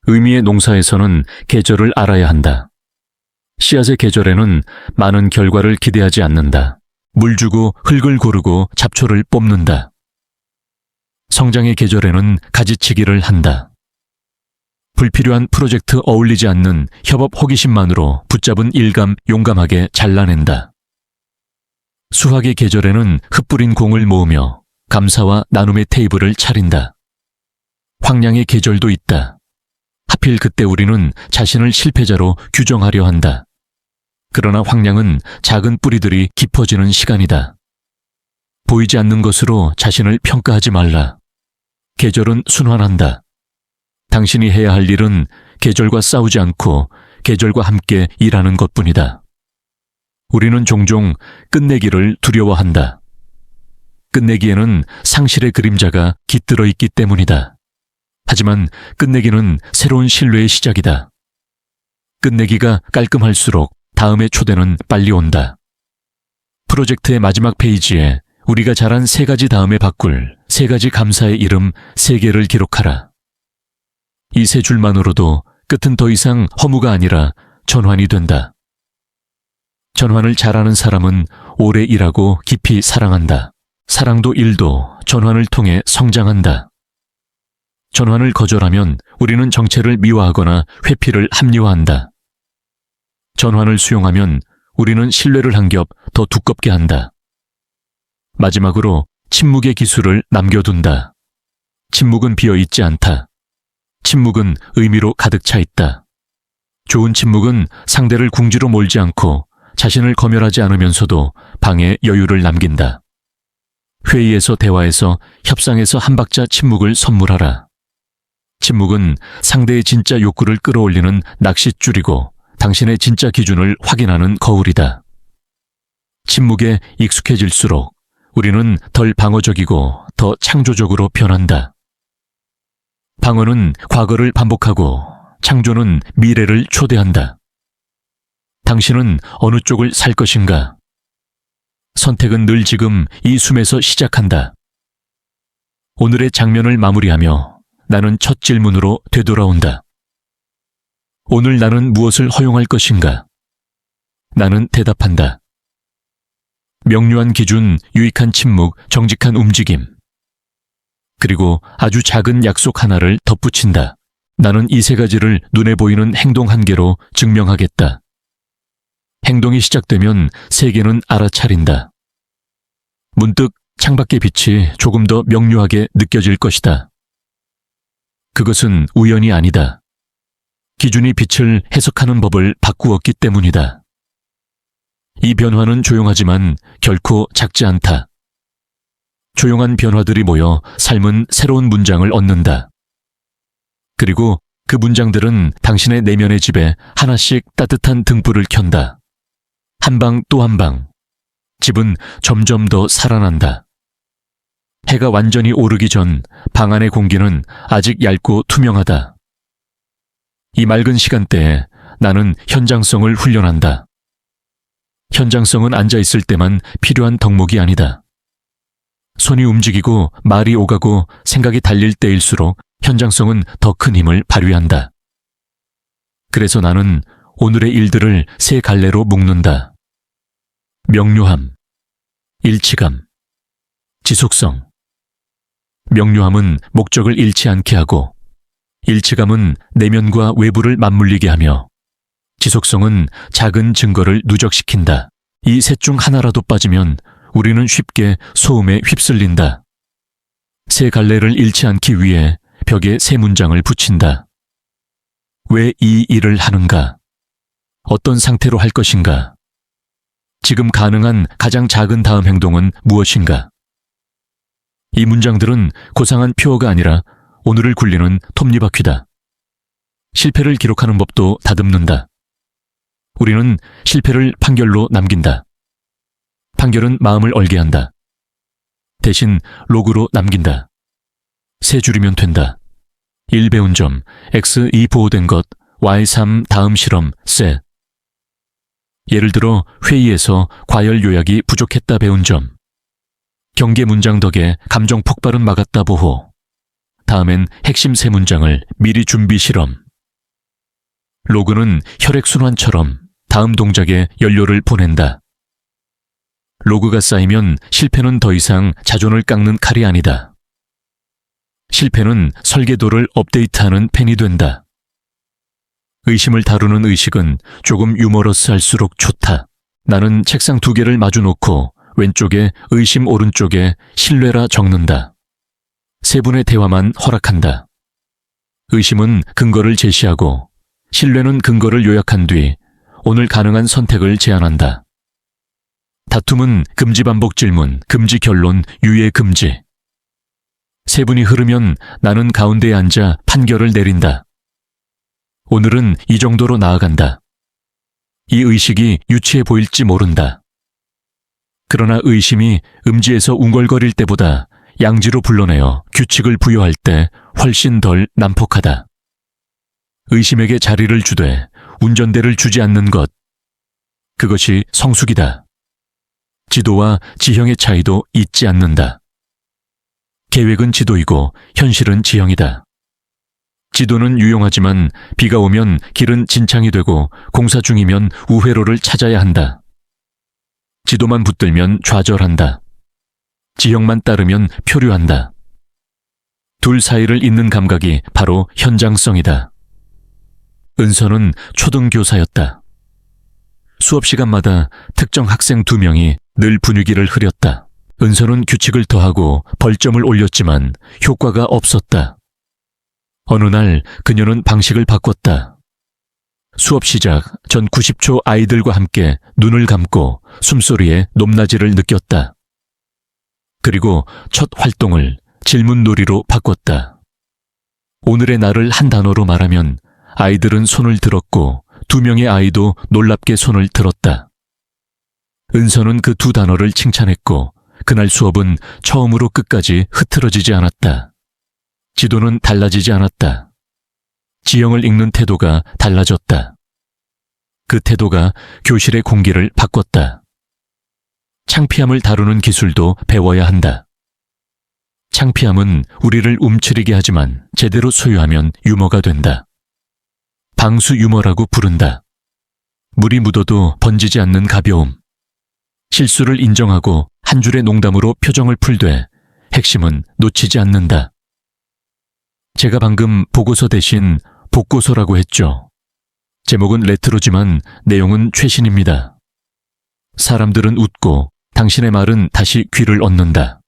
의미의 농사에서는 계절을 알아야 한다. 씨앗의 계절에는 많은 결과를 기대하지 않는다. 물 주고 흙을 고르고 잡초를 뽑는다. 성장의 계절에는 가지치기를 한다. 불필요한 프로젝트 어울리지 않는 협업 호기심만으로 붙잡은 일감 용감하게 잘라낸다. 수확의 계절에는 흩뿌린 공을 모으며 감사와 나눔의 테이블을 차린다. 황량의 계절도 있다. 하필 그때 우리는 자신을 실패자로 규정하려 한다. 그러나 황량은 작은 뿌리들이 깊어지는 시간이다. 보이지 않는 것으로 자신을 평가하지 말라. 계절은 순환한다. 당신이 해야 할 일은 계절과 싸우지 않고 계절과 함께 일하는 것뿐이다. 우리는 종종 끝내기를 두려워한다. 끝내기에는 상실의 그림자가 깃들어 있기 때문이다. 하지만 끝내기는 새로운 신뢰의 시작이다. 끝내기가 깔끔할수록 다음의 초대는 빨리 온다. 프로젝트의 마지막 페이지에 우리가 잘한 3가지 다음에 바꿀 3가지 감사의 이름 3개를 기록하라. 이 3줄만으로도 끝은 더 이상 허무가 아니라 전환이 된다. 전환을 잘하는 사람은 오래 일하고 깊이 사랑한다. 사랑도 일도 전환을 통해 성장한다. 전환을 거절하면 우리는 정체를 미화하거나 회피를 합리화한다. 전환을 수용하면 우리는 신뢰를 한 겹 더 두껍게 한다. 마지막으로 침묵의 기술을 남겨둔다. 침묵은 비어있지 않다. 침묵은 의미로 가득 차 있다. 좋은 침묵은 상대를 궁지로 몰지 않고 자신을 검열하지 않으면서도 방에 여유를 남긴다. 회의에서 대화에서 협상에서 한 박자 침묵을 선물하라. 침묵은 상대의 진짜 욕구를 끌어올리는 낚싯줄이고 당신의 진짜 기준을 확인하는 거울이다. 침묵에 익숙해질수록 우리는 덜 방어적이고 더 창조적으로 변한다. 방어는 과거를 반복하고 창조는 미래를 초대한다. 당신은 어느 쪽을 살 것인가? 선택은 늘 지금 이 숨에서 시작한다. 오늘의 장면을 마무리하며 나는 첫 질문으로 되돌아온다. 오늘 나는 무엇을 허용할 것인가? 나는 대답한다. 명료한 기준, 유익한 침묵, 정직한 움직임. 그리고 아주 작은 약속 하나를 덧붙인다. 나는 이 3가지를 눈에 보이는 행동 한계로 증명하겠다. 행동이 시작되면 세계는 알아차린다. 문득 창밖의 빛이 조금 더 명료하게 느껴질 것이다. 그것은 우연이 아니다. 기준이 빛을 해석하는 법을 바꾸었기 때문이다. 이 변화는 조용하지만 결코 작지 않다. 조용한 변화들이 모여 삶은 새로운 문장을 얻는다. 그리고 그 문장들은 당신의 내면의 집에 하나씩 따뜻한 등불을 켠다. 한 방 또 한 방. 집은 점점 더 살아난다. 해가 완전히 오르기 전 방 안의 공기는 아직 얇고 투명하다. 이 맑은 시간대에 나는 현장성을 훈련한다. 현장성은 앉아있을 때만 필요한 덕목이 아니다. 손이 움직이고 말이 오가고 생각이 달릴 때일수록 현장성은 더 큰 힘을 발휘한다. 그래서 나는 오늘의 일들을 3갈래로 묶는다. 명료함, 일치감, 지속성. 명료함은 목적을 잃지 않게 하고, 일치감은 내면과 외부를 맞물리게 하며, 지속성은 작은 증거를 누적시킨다. 이 셋 중 하나라도 빠지면 우리는 쉽게 소음에 휩쓸린다. 3갈래를 잃지 않기 위해 벽에 3문장을 붙인다. 왜 이 일을 하는가? 어떤 상태로 할 것인가? 지금 가능한 가장 작은 다음 행동은 무엇인가? 이 문장들은 고상한 표어가 아니라 오늘을 굴리는 톱니바퀴다. 실패를 기록하는 법도 다듬는다. 우리는 실패를 판결로 남긴다. 판결은 마음을 얼게 한다. 대신 로그로 남긴다. 3줄이면 된다. 1 배운 점, X 2 보호된 것, Y 3 다음 실험, 셋. 예를 들어 회의에서 과열 요약이 부족했다 배운 점. 경계 문장 덕에 감정 폭발은 막았다 보호. 다음엔 핵심 3문장을 미리 준비 실험. 로그는 혈액순환처럼 다음 동작에 연료를 보낸다. 로그가 쌓이면 실패는 더 이상 자존을 깎는 칼이 아니다. 실패는 설계도를 업데이트하는 펜이 된다. 의심을 다루는 의식은 조금 유머러스할수록 좋다. 나는 책상 2개를 마주 놓고 왼쪽에 의심 오른쪽에 신뢰라 적는다. 3분의 대화만 허락한다. 의심은 근거를 제시하고 신뢰는 근거를 요약한 뒤 오늘 가능한 선택을 제안한다. 다툼은 금지 반복 질문, 금지 결론, 유예 금지. 3분이 흐르면 나는 가운데에 앉아 판결을 내린다. 오늘은 이 정도로 나아간다. 이 의식이 유치해 보일지 모른다. 그러나 의심이 음지에서 웅골거릴 때보다 양지로 불러내어 규칙을 부여할 때 훨씬 덜 난폭하다. 의심에게 자리를 주되 운전대를 주지 않는 것. 그것이 성숙이다. 지도와 지형의 차이도 잊지 않는다. 계획은 지도이고 현실은 지형이다. 지도는 유용하지만 비가 오면 길은 진창이 되고 공사 중이면 우회로를 찾아야 한다. 지도만 붙들면 좌절한다. 지형만 따르면 표류한다. 둘 사이를 잇는 감각이 바로 현장성이다. 은서는 초등교사였다. 수업 시간마다 특정 학생 2명이 늘 분위기를 흐렸다. 은서는 규칙을 더하고 벌점을 올렸지만 효과가 없었다. 어느 날 그녀는 방식을 바꿨다. 수업 시작 전 90초 아이들과 함께 눈을 감고 숨소리에 높낮이를 느꼈다. 그리고 첫 활동을 질문놀이로 바꿨다. 오늘의 날을 한 단어로 말하면 아이들은 손을 들었고 2명의 아이도 놀랍게 손을 들었다. 은서는 그 2 단어를 칭찬했고 그날 수업은 처음으로 끝까지 흐트러지지 않았다. 지도는 달라지지 않았다. 지형을 읽는 태도가 달라졌다. 그 태도가 교실의 공기를 바꿨다. 창피함을 다루는 기술도 배워야 한다. 창피함은 우리를 움츠리게 하지만 제대로 소유하면 유머가 된다. 방수 유머라고 부른다. 물이 묻어도 번지지 않는 가벼움. 실수를 인정하고 한 줄의 농담으로 표정을 풀되 핵심은 놓치지 않는다. 제가 방금 보고서 대신 복고서라고 했죠. 제목은 레트로지만 내용은 최신입니다. 사람들은 웃고 당신의 말은 다시 귀를 얻는다.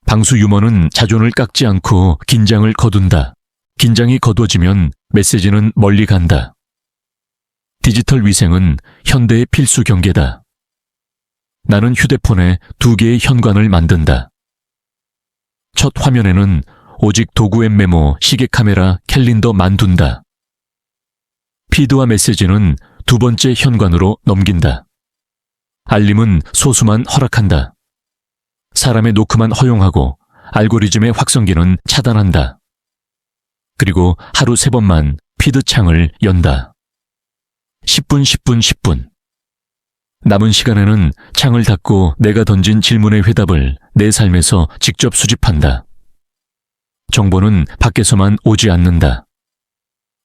방수 유머는 자존을 깎지 않고 긴장을 거둔다. 긴장이 거둬지면 메시지는 멀리 간다. 디지털 위생은 현대의 필수 경계다. 나는 휴대폰에 2개의 현관을 만든다. 첫 화면에는 오직 도구앱 메모, 시계 카메라, 캘린더만 둔다. 피드와 메시지는 2번째 현관으로 넘긴다. 알림은 소수만 허락한다. 사람의 노크만 허용하고 알고리즘의 확성기는 차단한다. 그리고 하루 3번만 피드 창을 연다. 10분, 10분, 10분. 남은 시간에는 창을 닫고 내가 던진 질문의 회답을 내 삶에서 직접 수집한다. 정보는 밖에서만 오지 않는다.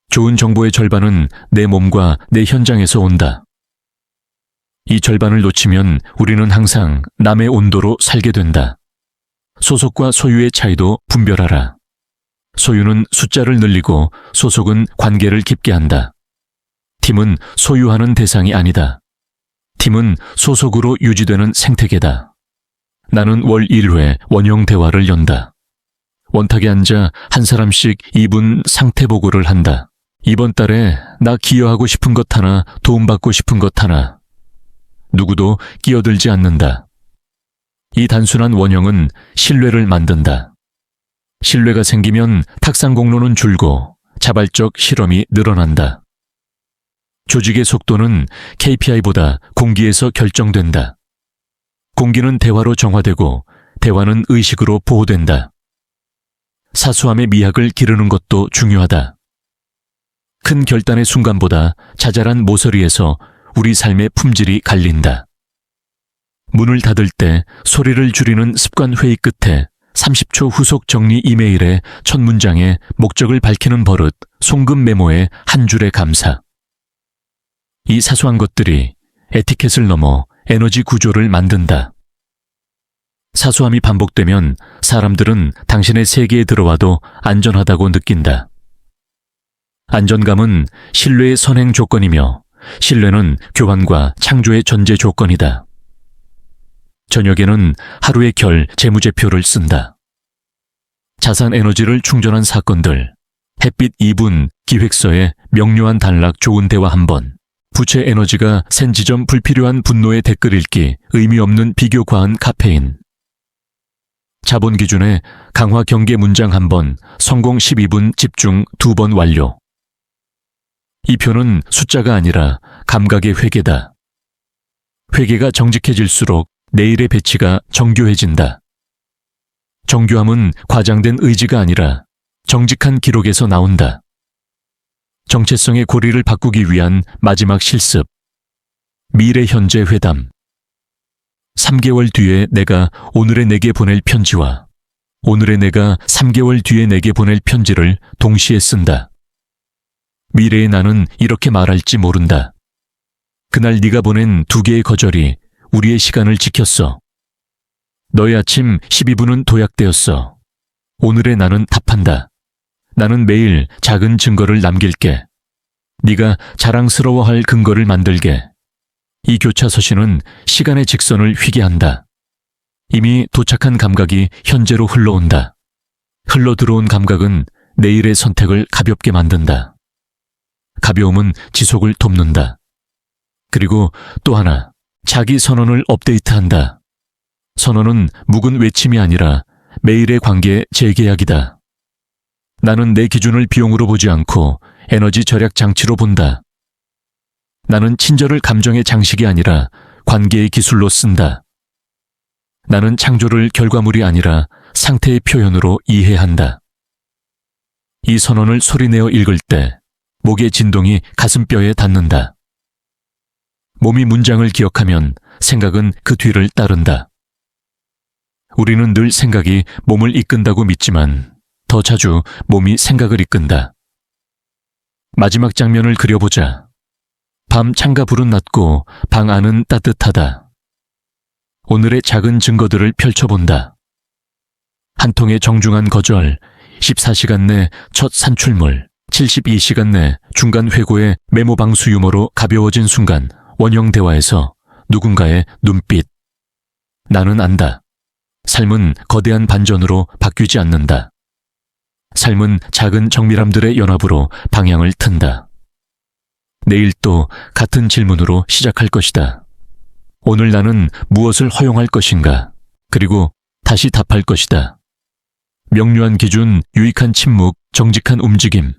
좋은 정보의 절반은 내 몸과 내 현장에서 온다. 이 절반을 놓치면 우리는 항상 남의 온도로 살게 된다. 소속과 소유의 차이도 분별하라. 소유는 숫자를 늘리고 소속은 관계를 깊게 한다. 팀은 소유하는 대상이 아니다. 팀은 소속으로 유지되는 생태계다. 나는 월 1회 원형 대화를 연다. 원탁에 앉아 한 사람씩 2분 상태 보고를 한다. 이번 달에 나 기여하고 싶은 것 하나, 도움받고 싶은 것 하나. 누구도 끼어들지 않는다. 이 단순한 원형은 신뢰를 만든다. 신뢰가 생기면 탁상 공로는 줄고 자발적 실험이 늘어난다. 조직의 속도는 KPI보다 공기에서 결정된다. 공기는 대화로 정화되고 대화는 의식으로 보호된다. 사소함의 미학을 기르는 것도 중요하다. 큰 결단의 순간보다 자잘한 모서리에서 우리 삶의 품질이 갈린다. 문을 닫을 때 소리를 줄이는 습관 회의 끝에 30초 후속 정리 이메일의 첫 문장에 목적을 밝히는 버릇, 송금 메모의 한 줄의 감사. 이 사소한 것들이 에티켓을 넘어 에너지 구조를 만든다. 사소함이 반복되면 사람들은 당신의 세계에 들어와도 안전하다고 느낀다. 안전감은 신뢰의 선행 조건이며 신뢰는 교환과 창조의 전제 조건이다. 저녁에는 하루의 재무제표를 쓴다. 자산 에너지를 충전한 사건들, 햇빛 2분, 기획서에 명료한 단락 좋은 대화 1번, 부채 에너지가 센 지점 불필요한 분노의 댓글 읽기, 의미 없는 비교 과한 카페인. 자본 기준에 강화 경계 문장 1번, 성공 12분, 집중 2번 완료. 이 표는 숫자가 아니라 감각의 회계다. 회계가 정직해질수록 내일의 배치가 정교해진다. 정교함은 과장된 의지가 아니라 정직한 기록에서 나온다. 정체성의 고리를 바꾸기 위한 마지막 실습. 미래 현재 회담. 3개월 뒤에 내가 오늘의 내게 보낼 편지와 오늘의 내가 3개월 뒤에 내게 보낼 편지를 동시에 쓴다. 미래의 나는 이렇게 말할지 모른다. 그날 네가 보낸 2개의 거절이 우리의 시간을 지켰어. 너의 아침 12분은 도약되었어. 오늘의 나는 답한다. 나는 매일 작은 증거를 남길게. 네가 자랑스러워할 근거를 만들게. 이 교차 서신은 시간의 직선을 휘게 한다. 이미 도착한 감각이 현재로 흘러온다. 흘러 들어온 감각은 내일의 선택을 가볍게 만든다. 가벼움은 지속을 돕는다. 그리고 또 하나, 자기 선언을 업데이트한다. 선언은 묵은 외침이 아니라 매일의 관계 재계약이다. 나는 내 기준을 비용으로 보지 않고 에너지 절약 장치로 본다. 나는 친절을 감정의 장식이 아니라 관계의 기술로 쓴다. 나는 창조를 결과물이 아니라 상태의 표현으로 이해한다. 이 선언을 소리내어 읽을 때 목의 진동이 가슴뼈에 닿는다. 몸이 문장을 기억하면 생각은 그 뒤를 따른다. 우리는 늘 생각이 몸을 이끈다고 믿지만 더 자주 몸이 생각을 이끈다. 마지막 장면을 그려보자. 밤 창가 불은 낮고 방 안은 따뜻하다. 오늘의 작은 증거들을 펼쳐본다. 한 통의 정중한 거절, 14시간 내 첫 산출물, 72시간 내 중간 회고의 메모 방수 유머로 가벼워진 순간 원형 대화에서 누군가의 눈빛. 나는 안다. 삶은 거대한 반전으로 바뀌지 않는다. 삶은 작은 정밀함들의 연합으로 방향을 튼다. 내일 또 같은 질문으로 시작할 것이다. 오늘 나는 무엇을 허용할 것인가? 그리고 다시 답할 것이다. 명료한 기준, 유익한 침묵, 정직한 움직임.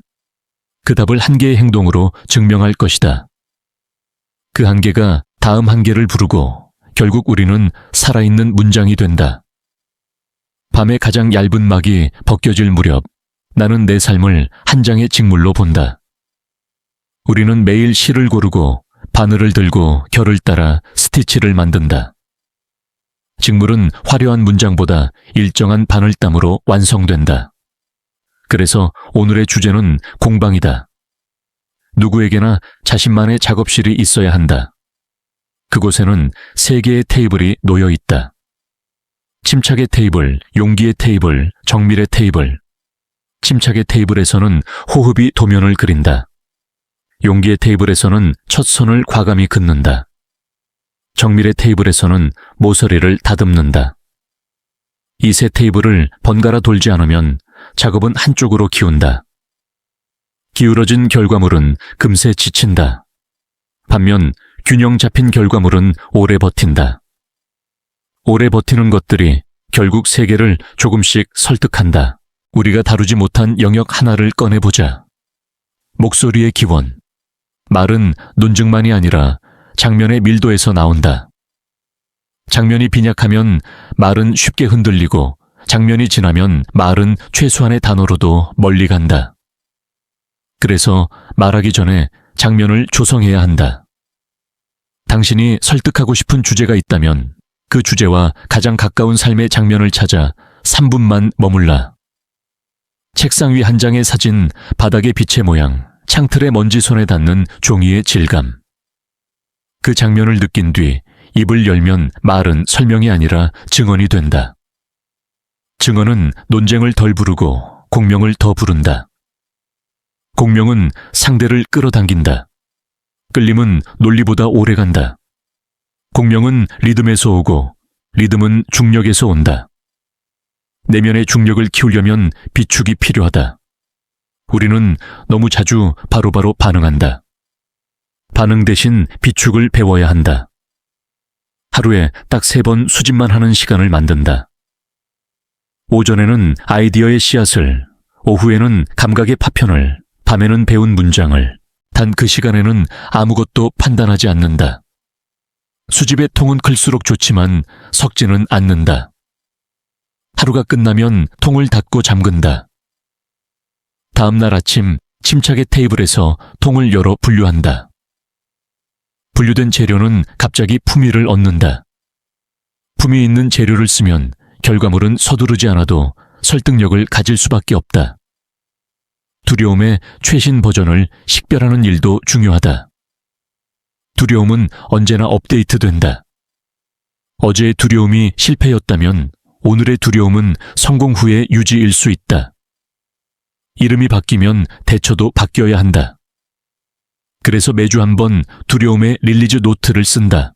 그 답을 한 개의 행동으로 증명할 것이다. 그 한계가 다음 한계를 부르고 결국 우리는 살아있는 문장이 된다. 밤의 가장 얇은 막이 벗겨질 무렵 나는 내 삶을 한 장의 직물로 본다. 우리는 매일 실을 고르고 바늘을 들고 결을 따라 스티치를 만든다. 직물은 화려한 문장보다 일정한 바늘땀으로 완성된다. 그래서 오늘의 주제는 공방이다. 누구에게나 자신만의 작업실이 있어야 한다. 그곳에는 3개의 테이블이 놓여 있다. 침착의 테이블, 용기의 테이블, 정밀의 테이블. 침착의 테이블에서는 호흡이 도면을 그린다. 용기의 테이블에서는 첫 손을 과감히 긋는다. 정밀의 테이블에서는 모서리를 다듬는다. 이 3 테이블을 번갈아 돌지 않으면 작업은 한쪽으로 기운다. 기울어진 결과물은 금세 지친다. 반면 균형 잡힌 결과물은 오래 버틴다. 오래 버티는 것들이 결국 세계를 조금씩 설득한다. 우리가 다루지 못한 영역 하나를 꺼내보자. 목소리의 기원. 말은 논증만이 아니라 장면의 밀도에서 나온다. 장면이 빈약하면 말은 쉽게 흔들리고 장면이 지나면 말은 최소한의 단어로도 멀리 간다. 그래서 말하기 전에 장면을 조성해야 한다. 당신이 설득하고 싶은 주제가 있다면 그 주제와 가장 가까운 삶의 장면을 찾아 3분만 머물라. 책상 위 한 장의 사진, 바닥의 빛의 모양, 창틀의 먼지 손에 닿는 종이의 질감. 그 장면을 느낀 뒤 입을 열면 말은 설명이 아니라 증언이 된다. 증언은 논쟁을 덜 부르고 공명을 더 부른다. 공명은 상대를 끌어당긴다. 끌림은 논리보다 오래 간다. 공명은 리듬에서 오고 리듬은 중력에서 온다. 내면의 중력을 키우려면 비축이 필요하다. 우리는 너무 자주 바로바로 반응한다. 반응 대신 비축을 배워야 한다. 하루에 딱 3번 수집만 하는 시간을 만든다. 오전에는 아이디어의 씨앗을, 오후에는 감각의 파편을, 밤에는 배운 문장을, 단 그 시간에는 아무것도 판단하지 않는다. 수집의 통은 클수록 좋지만 섞지는 않는다. 하루가 끝나면 통을 닫고 잠근다. 다음 날 아침 침착의 테이블에서 통을 열어 분류한다. 분류된 재료는 갑자기 품위를 얻는다. 품위 있는 재료를 쓰면 결과물은 서두르지 않아도 설득력을 가질 수밖에 없다. 두려움의 최신 버전을 식별하는 일도 중요하다. 두려움은 언제나 업데이트된다. 어제의 두려움이 실패였다면 오늘의 두려움은 성공 후의 유지일 수 있다. 이름이 바뀌면 대처도 바뀌어야 한다. 그래서 매주 한 번 두려움의 릴리즈 노트를 쓴다.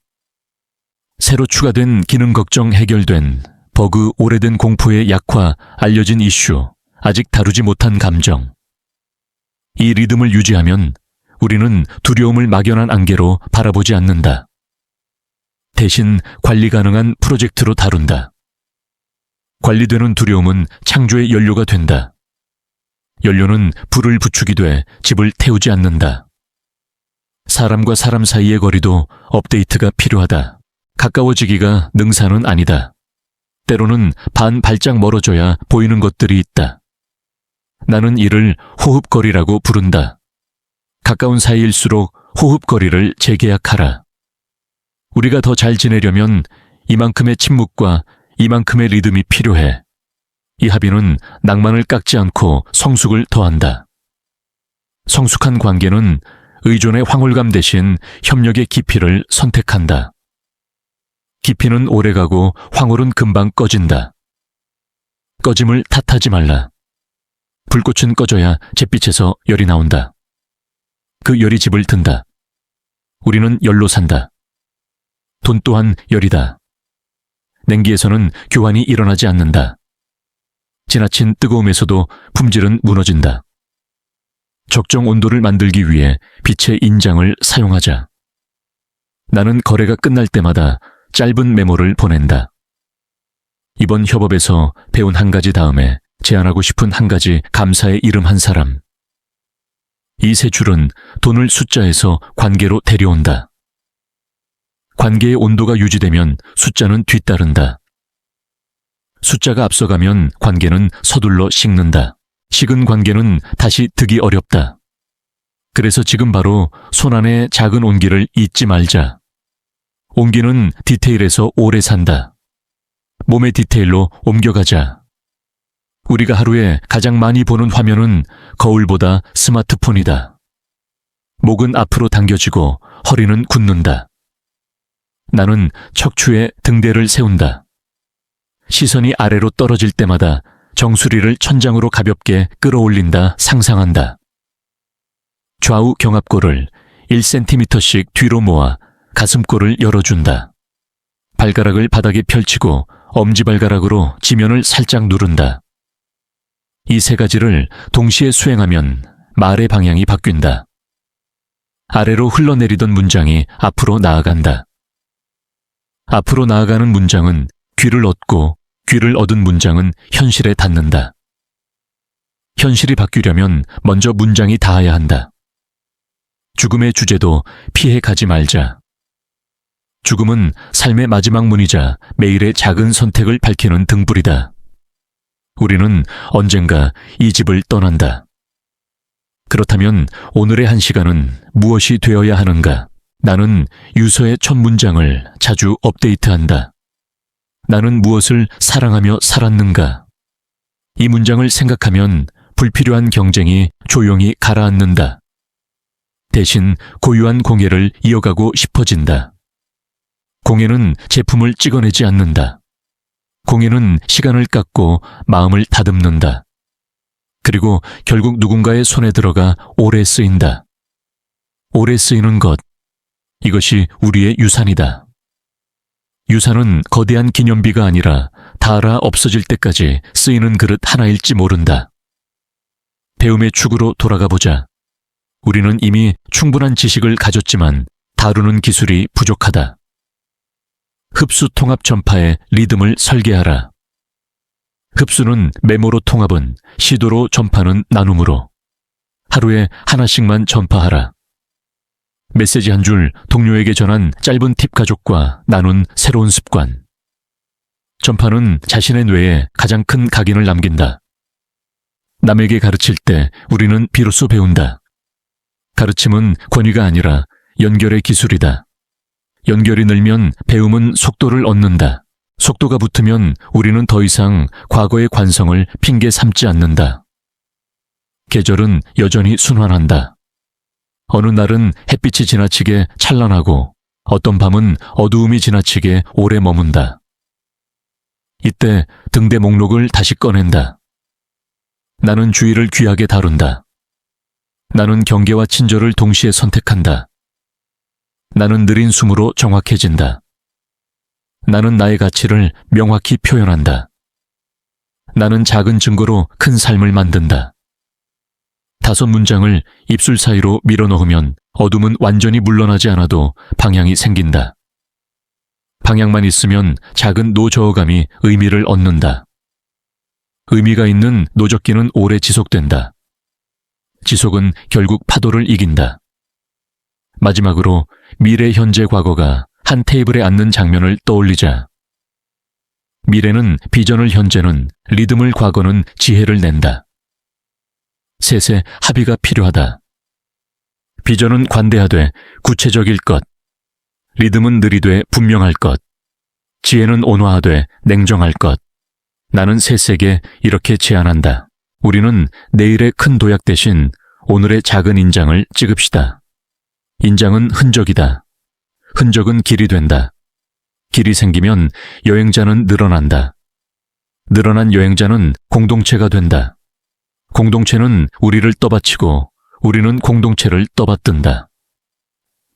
새로 추가된 기능 걱정 해결된, 버그 오래된 공포의 약화 알려진 이슈, 아직 다루지 못한 감정. 이 리듬을 유지하면 우리는 두려움을 막연한 안개로 바라보지 않는다. 대신 관리 가능한 프로젝트로 다룬다. 관리되는 두려움은 창조의 연료가 된다. 연료는 불을 부축이 돼 집을 태우지 않는다. 사람과 사람 사이의 거리도 업데이트가 필요하다. 가까워지기가 능사는 아니다. 때로는 반 발짝 멀어져야 보이는 것들이 있다. 나는 이를 호흡거리라고 부른다. 가까운 사이일수록 호흡거리를 재계약하라. 우리가 더 잘 지내려면 이만큼의 침묵과 이만큼의 리듬이 필요해. 이 합의는 낭만을 깎지 않고 성숙을 더한다. 성숙한 관계는 의존의 황홀감 대신 협력의 깊이를 선택한다. 깊이는 오래가고 황홀은 금방 꺼진다. 꺼짐을 탓하지 말라. 불꽃은 꺼져야 잿빛에서 열이 나온다. 그 열이 집을 든다. 우리는 열로 산다. 돈 또한 열이다. 냉기에서는 교환이 일어나지 않는다. 지나친 뜨거움에서도 품질은 무너진다. 적정 온도를 만들기 위해 빛의 인장을 사용하자. 나는 거래가 끝날 때마다 짧은 메모를 보낸다. 이번 협업에서 배운 한 가지 다음에 제안하고 싶은 한 가지 감사의 이름 한 사람. 이 세 줄은 돈을 숫자에서 관계로 데려온다. 관계의 온도가 유지되면 숫자는 뒤따른다. 숫자가 앞서가면 관계는 서둘러 식는다. 식은 관계는 다시 득이 어렵다. 그래서 지금 바로 손안의 작은 온기를 잊지 말자. 온기는 디테일에서 오래 산다. 몸의 디테일로 옮겨가자. 우리가 하루에 가장 많이 보는 화면은 거울보다 스마트폰이다. 목은 앞으로 당겨지고 허리는 굳는다. 나는 척추에 등대를 세운다. 시선이 아래로 떨어질 때마다 정수리를 천장으로 가볍게 끌어올린다 상상한다. 좌우 경합골을 1cm씩 뒤로 모아 가슴골을 열어준다. 발가락을 바닥에 펼치고 엄지발가락으로 지면을 살짝 누른다. 이 세 가지를 동시에 수행하면 말의 방향이 바뀐다. 아래로 흘러내리던 문장이 앞으로 나아간다. 앞으로 나아가는 문장은 귀를 얻고 귀를 얻은 문장은 현실에 닿는다. 현실이 바뀌려면 먼저 문장이 닿아야 한다. 죽음의 주제도 피해 가지 말자. 죽음은 삶의 마지막 문이자 매일의 작은 선택을 밝히는 등불이다. 우리는 언젠가 이 집을 떠난다. 그렇다면 오늘의 한 시간은 무엇이 되어야 하는가? 나는 유서의 첫 문장을 자주 업데이트한다. 나는 무엇을 사랑하며 살았는가? 이 문장을 생각하면 불필요한 경쟁이 조용히 가라앉는다. 대신 고유한 공예를 이어가고 싶어진다. 공예는 제품을 찍어내지 않는다. 공예는 시간을 깎고 마음을 다듬는다. 그리고 결국 누군가의 손에 들어가 오래 쓰인다. 오래 쓰이는 것, 이것이 우리의 유산이다. 유산은 거대한 기념비가 아니라 닳아 없어질 때까지 쓰이는 그릇 하나일지 모른다. 배움의 축으로 돌아가 보자. 우리는 이미 충분한 지식을 가졌지만 다루는 기술이 부족하다. 흡수 통합 전파의 리듬을 설계하라. 흡수는 메모로, 통합은 시도로, 전파는 나눔으로. 하루에 하나씩만 전파하라. 메시지 한 줄 동료에게 전한 짧은 팁 가족과 나눈 새로운 습관. 전파는 자신의 뇌에 가장 큰 각인을 남긴다. 남에게 가르칠 때 우리는 비로소 배운다. 가르침은 권위가 아니라 연결의 기술이다. 연결이 늘면 배움은 속도를 얻는다. 속도가 붙으면 우리는 더 이상 과거의 관성을 핑계 삼지 않는다. 계절은 여전히 순환한다. 어느 날은 햇빛이 지나치게 찬란하고 어떤 밤은 어두움이 지나치게 오래 머문다. 이때 등대 목록을 다시 꺼낸다. 나는 주의를 귀하게 다룬다. 나는 경계와 친절을 동시에 선택한다. 나는 느린 숨으로 정확해진다. 나는 나의 가치를 명확히 표현한다. 나는 작은 증거로 큰 삶을 만든다. 5문장을 입술 사이로 밀어넣으면 어둠은 완전히 물러나지 않아도 방향이 생긴다. 방향만 있으면 작은 노저어감이 의미를 얻는다. 의미가 있는 노적기는 오래 지속된다. 지속은 결국 파도를 이긴다. 마지막으로 미래, 현재, 과거가 한 테이블에 앉는 장면을 떠올리자. 미래는 비전을, 현재는 리듬을, 과거는 지혜를 낸다. 셋의 합의가 필요하다. 비전은 관대하되 구체적일 것, 리듬은 느리되 분명할 것, 지혜는 온화하되 냉정할 것. 나는 셋에게 이렇게 제안한다. 우리는 내일의 큰 도약 대신 오늘의 작은 인장을 찍읍시다. 인장은 흔적이다. 흔적은 길이 된다. 길이 생기면 여행자는 늘어난다. 늘어난 여행자는 공동체가 된다. 공동체는 우리를 떠받치고 우리는 공동체를 떠받든다.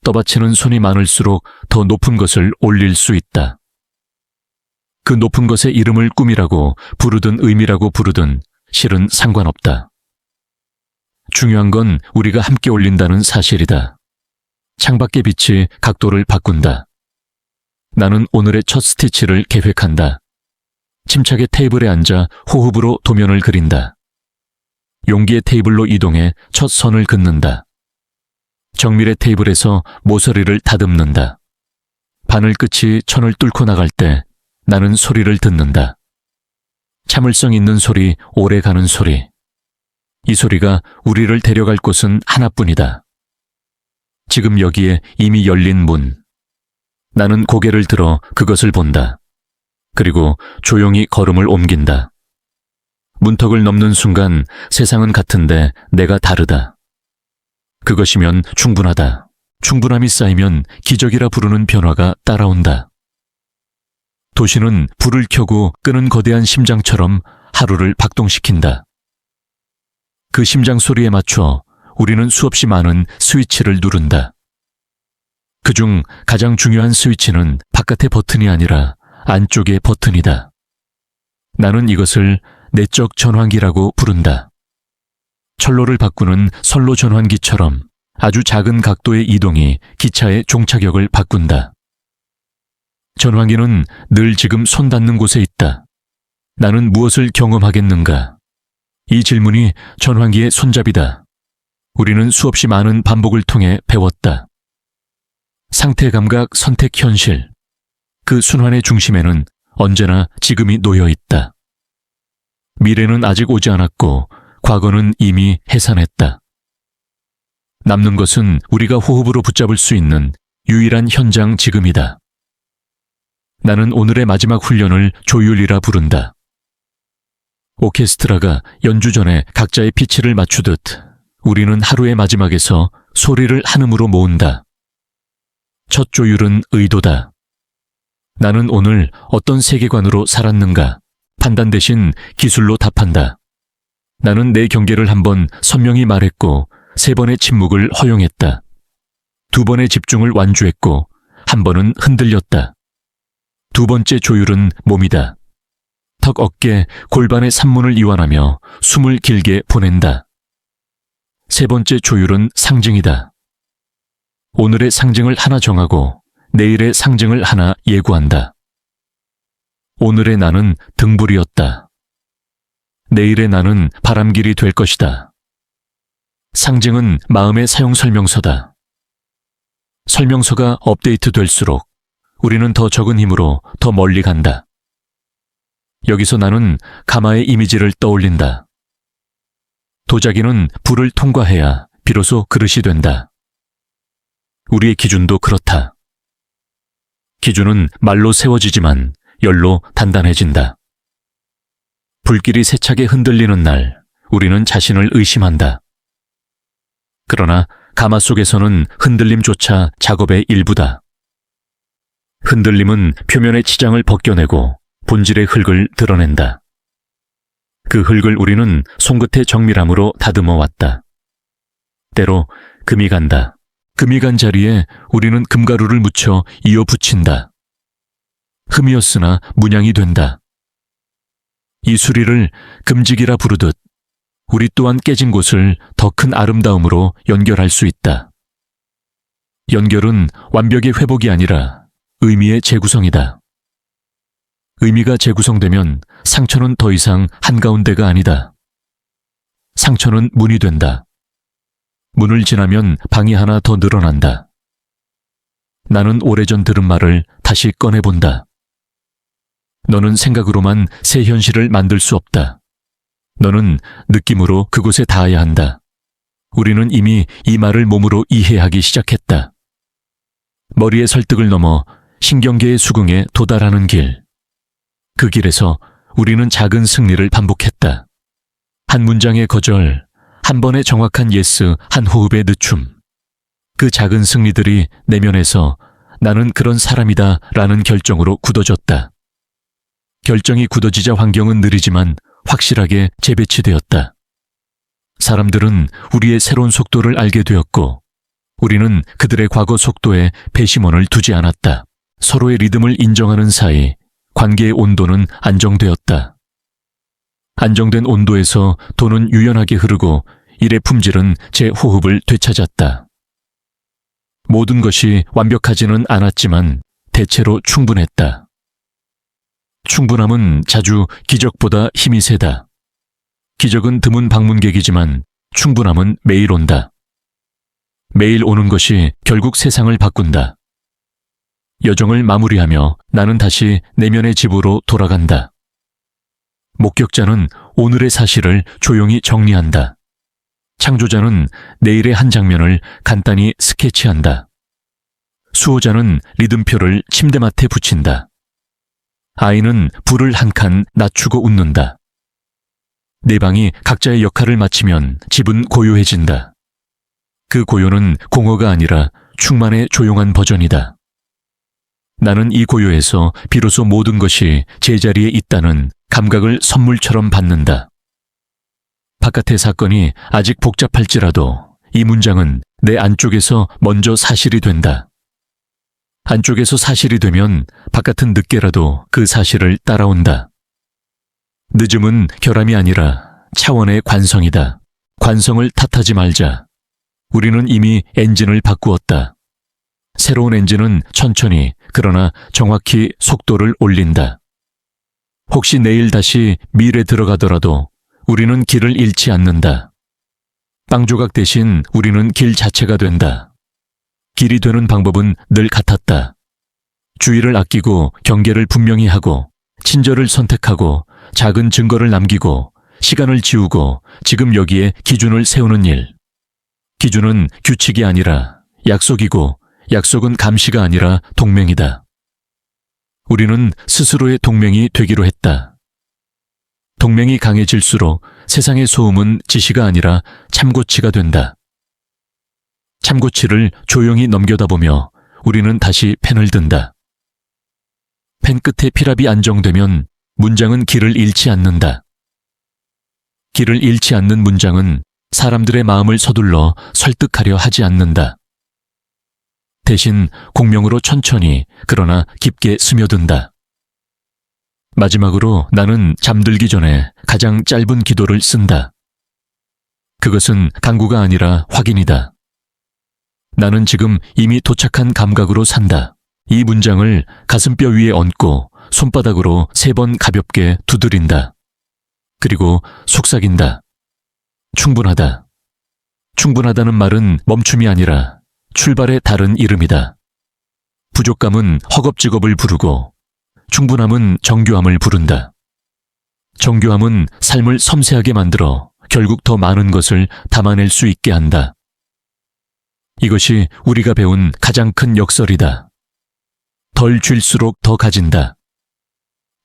떠받치는 손이 많을수록 더 높은 것을 올릴 수 있다. 그 높은 것의 이름을 꿈이라고 부르든 의미라고 부르든 실은 상관없다. 중요한 건 우리가 함께 올린다는 사실이다. 창밖의 빛이 각도를 바꾼다. 나는 오늘의 첫 스티치를 계획한다. 침착의 테이블에 앉아 호흡으로 도면을 그린다. 용기의 테이블로 이동해 첫 선을 긋는다. 정밀의 테이블에서 모서리를 다듬는다. 바늘 끝이 천을 뚫고 나갈 때 나는 소리를 듣는다. 참을성 있는 소리, 오래 가는 소리. 이 소리가 우리를 데려갈 곳은 하나뿐이다. 지금 여기에 이미 열린 문. 나는 고개를 들어 그것을 본다. 그리고 조용히 걸음을 옮긴다. 문턱을 넘는 순간 세상은 같은데 내가 다르다. 그것이면 충분하다. 충분함이 쌓이면 기적이라 부르는 변화가 따라온다. 도시는 불을 켜고 끄는 거대한 심장처럼 하루를 박동시킨다. 그 심장 소리에 맞춰 우리는 수없이 많은 스위치를 누른다. 그중 가장 중요한 스위치는 바깥의 버튼이 아니라 안쪽의 버튼이다. 나는 이것을 내적 전환기라고 부른다. 철로를 바꾸는 선로 전환기처럼 아주 작은 각도의 이동이 기차의 종착역을 바꾼다. 전환기는 늘 지금 손 닿는 곳에 있다. 나는 무엇을 경험하겠는가? 이 질문이 전환기의 손잡이다. 우리는 수없이 많은 반복을 통해 배웠다. 상태 감각, 선택, 현실. 그 순환의 중심에는 언제나 지금이 놓여 있다. 미래는 아직 오지 않았고 과거는 이미 해산했다. 남는 것은 우리가 호흡으로 붙잡을 수 있는 유일한 현장 지금이다. 나는 오늘의 마지막 훈련을 조율이라 부른다. 오케스트라가 연주 전에 각자의 피치를 맞추듯 우리는 하루의 마지막에서 소리를 한음으로 모은다. 첫 조율은 의도다. 나는 오늘 어떤 세계관으로 살았는가? 판단 대신 기술로 답한다. 나는 내 경계를 한 번 선명히 말했고 3번의 침묵을 허용했다. 2번의 집중을 완주했고 1번은 흔들렸다. 2번째 조율은 몸이다. 턱, 어깨, 골반의 산문을 이완하며 숨을 길게 보낸다. 3번째 조율은 상징이다. 오늘의 상징을 하나 정하고 내일의 상징을 하나 예고한다. 오늘의 나는 등불이었다. 내일의 나는 바람길이 될 것이다. 상징은 마음의 사용 설명서다. 설명서가 업데이트될수록 우리는 더 적은 힘으로 더 멀리 간다. 여기서 나는 가마의 이미지를 떠올린다. 도자기는 불을 통과해야 비로소 그릇이 된다. 우리의 기준도 그렇다. 기준은 말로 세워지지만 열로 단단해진다. 불길이 세차게 흔들리는 날 우리는 자신을 의심한다. 그러나 가마 속에서는 흔들림조차 작업의 일부다. 흔들림은 표면의 치장을 벗겨내고 본질의 흙을 드러낸다. 그 흙을 우리는 손끝의 정밀함으로 다듬어 왔다. 때로 금이 간다. 금이 간 자리에 우리는 금가루를 묻혀 이어 붙인다. 흠이었으나 문양이 된다. 이 수리를 금직이라 부르듯 우리 또한 깨진 곳을 더 큰 아름다움으로 연결할 수 있다. 연결은 완벽의 회복이 아니라 의미의 재구성이다. 의미가 재구성되면 상처는 더 이상 한가운데가 아니다. 상처는 문이 된다. 문을 지나면 방이 하나 더 늘어난다. 나는 오래전 들은 말을 다시 꺼내본다. 너는 생각으로만 새 현실을 만들 수 없다. 너는 느낌으로 그곳에 닿아야 한다. 우리는 이미 이 말을 몸으로 이해하기 시작했다. 머리의 설득을 넘어 신경계의 수긍에 도달하는 길. 그 길에서 우리는 작은 승리를 반복했다. 한 문장의 거절, 한 번의 정확한 예스, 한 호흡의 늦춤. 그 작은 승리들이 내면에서 나는 그런 사람이다 라는 결정으로 굳어졌다. 결정이 굳어지자 환경은 느리지만 확실하게 재배치되었다. 사람들은 우리의 새로운 속도를 알게 되었고 우리는 그들의 과거 속도에 배심원을 두지 않았다. 서로의 리듬을 인정하는 사이 관계의 온도는 안정되었다. 안정된 온도에서 돈은 유연하게 흐르고 일의 품질은 제 호흡을 되찾았다. 모든 것이 완벽하지는 않았지만 대체로 충분했다. 충분함은 자주 기적보다 힘이 세다. 기적은 드문 방문객이지만 충분함은 매일 온다. 매일 오는 것이 결국 세상을 바꾼다. 여정을 마무리하며 나는 다시 내면의 집으로 돌아간다. 목격자는 오늘의 사실을 조용히 정리한다. 창조자는 내일의 한 장면을 간단히 스케치한다. 수호자는 리듬표를 침대맡에 붙인다. 아이는 불을 한 칸 낮추고 웃는다. 네 방이 각자의 역할을 마치면 집은 고요해진다. 그 고요는 공허가 아니라 충만의 조용한 버전이다. 나는 이 고요에서 비로소 모든 것이 제자리에 있다는 감각을 선물처럼 받는다. 바깥의 사건이 아직 복잡할지라도 이 문장은 내 안쪽에서 먼저 사실이 된다. 안쪽에서 사실이 되면 바깥은 늦게라도 그 사실을 따라온다. 늦음은 결함이 아니라 차원의 관성이다. 관성을 탓하지 말자. 우리는 이미 엔진을 바꾸었다. 새로운 엔진은 천천히 그러나 정확히 속도를 올린다. 혹시 내일 다시 밀에 들어가더라도 우리는 길을 잃지 않는다. 빵 조각 대신 우리는 길 자체가 된다. 길이 되는 방법은 늘 같았다. 주의를 아끼고 경계를 분명히 하고 친절을 선택하고 작은 증거를 남기고 시간을 지우고 지금 여기에 기준을 세우는 일. 기준은 규칙이 아니라 약속이고 약속은 감시가 아니라 동맹이다. 우리는 스스로의 동맹이 되기로 했다. 동맹이 강해질수록 세상의 소음은 지시가 아니라 참고치가 된다. 참고치를 조용히 넘겨다보며 우리는 다시 펜을 든다. 펜 끝에 필압이 안정되면 문장은 길을 잃지 않는다. 길을 잃지 않는 문장은 사람들의 마음을 서둘러 설득하려 하지 않는다. 대신 공명으로 천천히 그러나 깊게 스며든다. 마지막으로 나는 잠들기 전에 가장 짧은 기도를 쓴다. 그것은 강구가 아니라 확인이다. 나는 지금 이미 도착한 감각으로 산다. 이 문장을 가슴뼈 위에 얹고 손바닥으로 3번 가볍게 두드린다. 그리고 속삭인다. 충분하다. 충분하다는 말은 멈춤이 아니라 출발의 다른 이름이다. 부족감은 허겁지겁을 부르고 충분함은 정교함을 부른다. 정교함은 삶을 섬세하게 만들어 결국 더 많은 것을 담아낼 수 있게 한다. 이것이 우리가 배운 가장 큰 역설이다. 덜 쥘수록 더 가진다.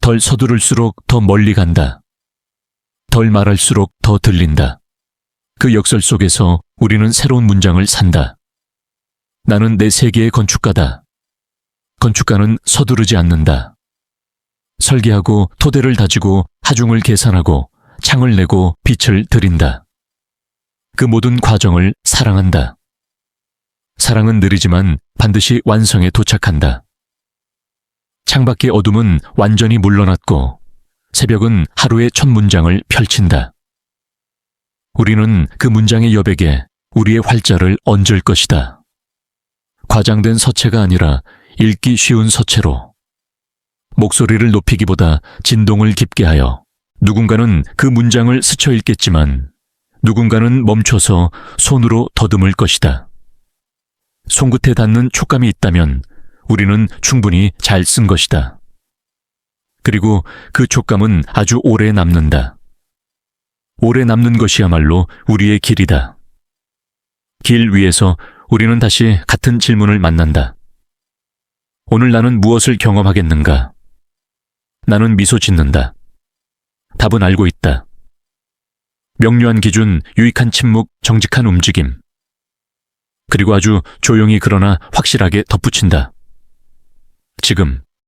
덜 서두를수록 더 멀리 간다. 덜 말할수록 더 들린다. 그 역설 속에서 우리는 새로운 문장을 산다. 나는 내 세계의 건축가다. 건축가는 서두르지 않는다. 설계하고 토대를 다지고 하중을 계산하고 창을 내고 빛을 들인다. 그 모든 과정을 사랑한다. 사랑은 느리지만 반드시 완성에 도착한다. 창밖의 어둠은 완전히 물러났고 새벽은 하루의 첫 문장을 펼친다. 우리는 그 문장의 여백에 우리의 활자를 얹을 것이다. 과장된 서체가 아니라 읽기 쉬운 서체로 목소리를 높이기보다 진동을 깊게 하여 누군가는 그 문장을 스쳐 읽겠지만 누군가는 멈춰서 손으로 더듬을 것이다. 손끝에 닿는 촉감이 있다면 우리는 충분히 잘 쓴 것이다. 그리고 그 촉감은 아주 오래 남는다. 오래 남는 것이야말로 우리의 길이다. 길 위에서 우리는 다시 같은 질문을 만난다. 오늘 나는 무엇을 경험하겠는가? 나는 미소 짓는다. 답은 알고 있다. 명료한 기준, 유익한 침묵, 정직한 움직임. 그리고 아주 조용히 그러나 확실하게 덧붙인다. 지금.